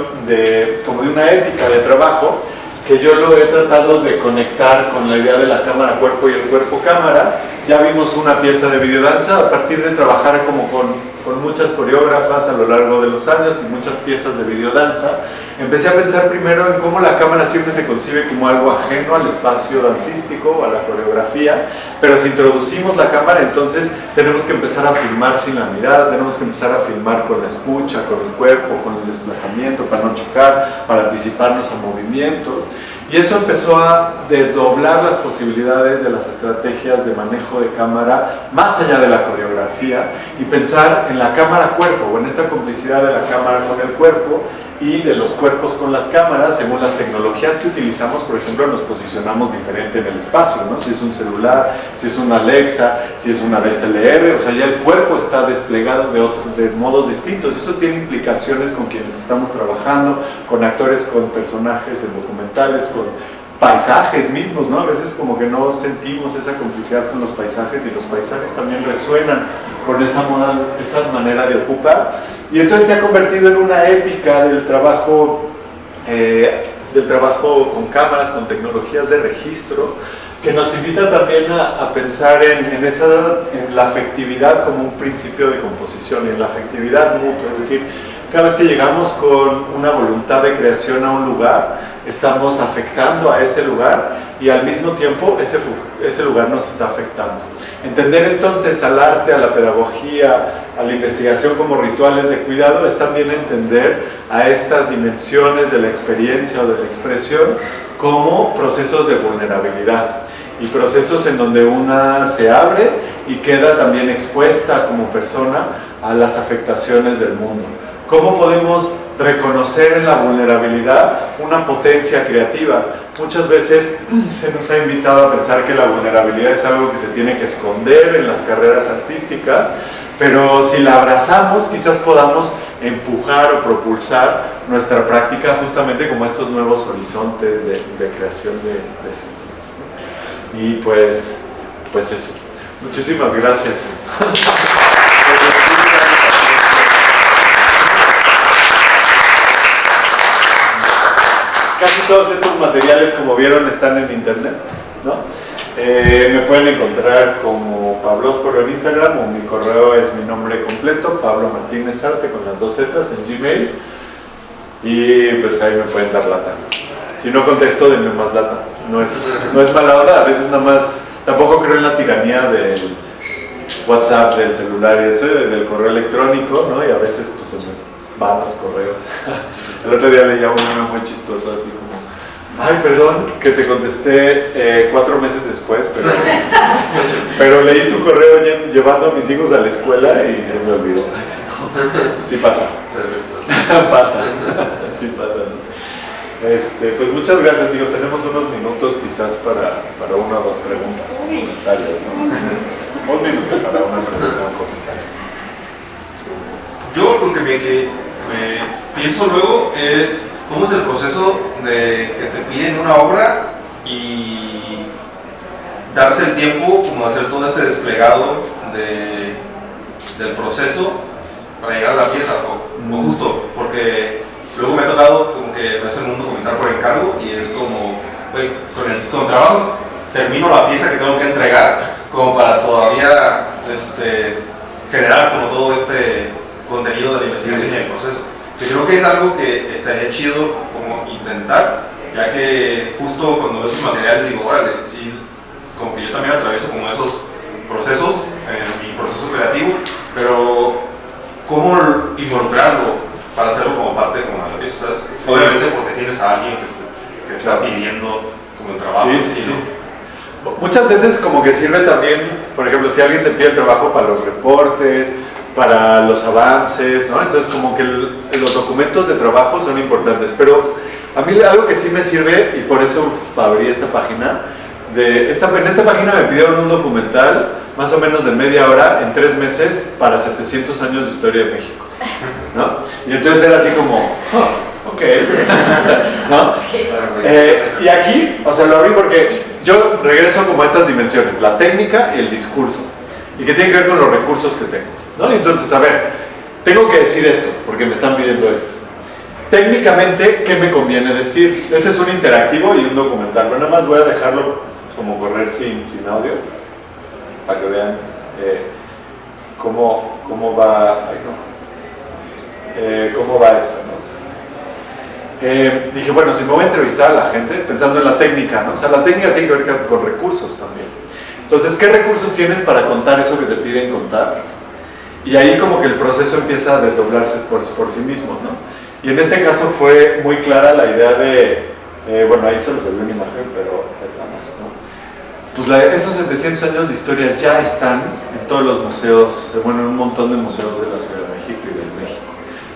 como de una ética de trabajo, que yo lo he tratado de conectar con la idea de la cámara cuerpo y el cuerpo cámara. Ya vimos una pieza de videodanza a partir de trabajar como con muchas coreógrafas a lo largo de los años y muchas piezas de videodanza. Empecé a pensar primero en cómo la cámara siempre se concibe como algo ajeno al espacio dancístico o a la coreografía, pero si introducimos la cámara, entonces tenemos que empezar a filmar sin la mirada, tenemos que empezar a filmar con la escucha, con el cuerpo, con el desplazamiento, para no chocar, para anticiparnos a movimientos. Y eso empezó a desdoblar las posibilidades de las estrategias de manejo de cámara más allá de la coreografía y pensar en la cámara cuerpo o en esta complicidad de la cámara con el cuerpo y de los cuerpos con las cámaras. Según las tecnologías que utilizamos, por ejemplo, nos posicionamos diferente en el espacio, ¿no? Si es un celular, si es una Alexa, si es una DSLR, o sea, ya el cuerpo está desplegado de modos distintos. Eso tiene implicaciones con quienes estamos trabajando, con actores, con personajes en documentales, con paisajes mismos, ¿no? A veces como que no sentimos esa complicidad con los paisajes y los paisajes también resuenan con esa manera de ocupar. Y entonces se ha convertido en una ética del trabajo con cámaras, con tecnologías de registro, que nos invita también a pensar en la afectividad como un principio de composición, y en la afectividad mutua, es decir, cada vez que llegamos con una voluntad de creación a un lugar, estamos afectando a ese lugar y al mismo tiempo ese lugar nos está afectando. Entender entonces al arte, a la pedagogía, a la investigación como rituales de cuidado es también entender a estas dimensiones de la experiencia o de la expresión como procesos de vulnerabilidad y procesos en donde una se abre y queda también expuesta como persona a las afectaciones del mundo. ¿Cómo podemos reconocer en la vulnerabilidad una potencia creativa? Muchas veces se nos ha invitado a pensar que la vulnerabilidad es algo que se tiene que esconder en las carreras artísticas, pero si la abrazamos quizás podamos empujar o propulsar nuestra práctica justamente como estos nuevos horizontes de creación de sentido. Y pues eso. Muchísimas gracias. Casi todos estos materiales, como vieron, están en internet, ¿no? Me pueden encontrar como Pablo Oscuro en Instagram, o mi correo es mi nombre completo, Pablo Martínez Arte, con las 2 Z's en Gmail, y pues ahí me pueden dar lata. Si no contesto, denme más lata. No es mala onda, a veces nada más, tampoco creo en la tiranía del WhatsApp, del celular y eso, del correo electrónico, ¿no? Y a veces pues se me van los correos. El otro día leía uno muy chistoso, así como, ay, perdón, que te contesté 4 meses después, pero leí tu correo llevando a mis hijos a la escuela y se me olvidó. Así, sí pasa. Pasa. Sí pasa, ¿no? Pues muchas gracias. Digo, tenemos unos minutos quizás para 1 o 2 preguntas o comentarios, ¿no? 1 minuto para una pregunta o un comentario. Yo lo que me pienso luego es cómo es el proceso de que te piden una obra y darse el tiempo como de hacer todo este desplegado del proceso para llegar a la pieza, o justo, porque luego me ha tocado como que me hacen un documental por encargo y es como, güey, con trabajos termino la pieza que tengo que entregar como para todavía generar como todo este contenido de la investigación y el proceso. Yo creo que es algo que estaría chido como intentar, ya que justo cuando veo sus materiales digo, órale, sí, como que yo también atravieso como esos procesos en mi proceso creativo, pero ¿cómo involucrarlo para hacerlo como parte como de la pieza? ¿Sabes? Sí. Obviamente porque tienes a alguien que está pidiendo como el trabajo. Sí. Muchas veces como que sirve también, por ejemplo, si alguien te pide el trabajo para los reportes, para los avances, ¿no? Entonces como que los documentos de trabajo son importantes, pero a mí algo que sí me sirve, y por eso abrí esta página, en esta página me pidieron un documental más o menos de media hora en 3 meses para 700 años de historia de México, ¿no? Y entonces era así como, ok, ¿no? Y aquí, o sea, lo abrí porque yo regreso como a estas dimensiones, la técnica y el discurso, y que tiene que ver con los recursos que tengo, ¿no? Y entonces, a ver, tengo que decir esto, porque me están pidiendo esto. Técnicamente, ¿qué me conviene decir? Este es un interactivo y un documental, pero nada más voy a dejarlo como correr sin audio, para que vean cómo va esto, ¿no? Dije, bueno, si me voy a entrevistar a la gente, pensando en la técnica, ¿no? O sea, la técnica tiene que ver con recursos también. Entonces, ¿qué recursos tienes para contar eso que te piden contar? Y ahí como que el proceso empieza a desdoblarse por sí mismo, ¿no? Y en este caso fue muy clara la idea de, bueno, ahí solo se ve una imagen, pero es nada más, ¿no? Pues esos 700 años de historia ya están en todos los museos, bueno, en un montón de museos de la Ciudad de México y de México.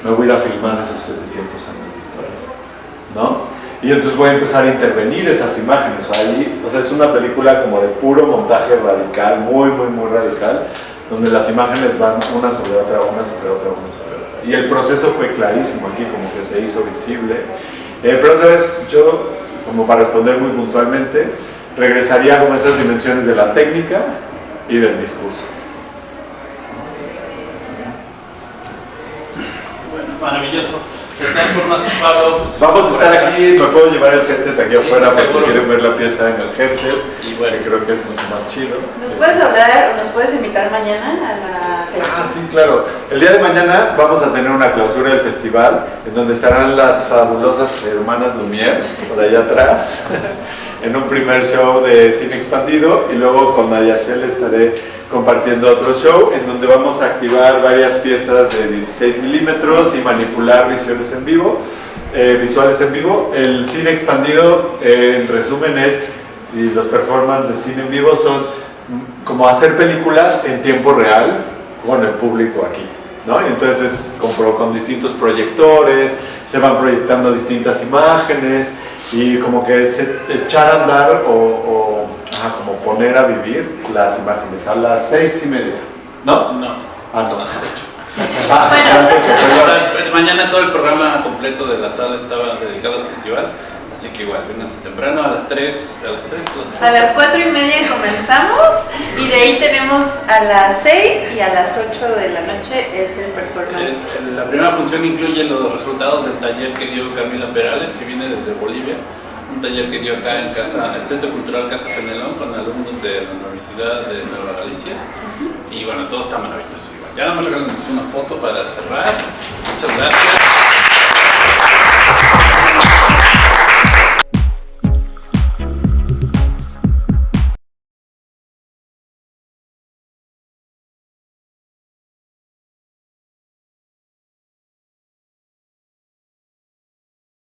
Me voy a ir a filmar esos 700 años de historia, ¿no? Y entonces voy a empezar a intervenir esas imágenes. O sea, es una película como de puro montaje radical, muy radical, donde las imágenes van una sobre otra, una sobre otra, una sobre otra. Y el proceso fue clarísimo aquí, como que se hizo visible. Pero otra vez, yo, como para responder muy puntualmente, regresaría como a esas dimensiones de la técnica y del discurso. Bueno, maravilloso. De todas formas, Pablo, pues, vamos a estar aquí, me puedo llevar el headset aquí afuera por si seguro. quieren ver la pieza en el headset, y bueno, que creo que es mucho más chido. ¿Nos puedes hablar, nos puedes invitar mañana a la Ah, sí, claro. El día de mañana vamos a tener una clausura del festival en donde estarán las fabulosas hermanas Lumière por allá atrás en un primer show de cine expandido, y luego con Mayacel estaré compartiendo otro show en donde vamos a activar varias piezas de 16 milímetros y manipular visiones en vivo, visuales en vivo. El cine expandido, en resumen, y los performances de cine en vivo son como hacer películas en tiempo real con el público aquí, ¿no? Y entonces con distintos proyectores, se van proyectando distintas imágenes y como que se echar a andar o como poner a vivir las imágenes a las 6:30, ¿no? No, no. A las 8. Bueno. Mañana todo el programa completo de la sala estaba dedicado al festival, así que igual, vénganse temprano a las 3, a las 4:30 comenzamos y de ahí tenemos a las 6 y a las 8 de la noche es el performance. La primera función incluye los resultados del taller que dio Camila Perales, que viene desde Bolivia, un taller que dio acá en el Centro Cultural Casa Penelón con alumnos de la Universidad de Nueva Galicia. Y bueno, todo está maravilloso. Ya nada más regálanos una foto para cerrar. Muchas gracias.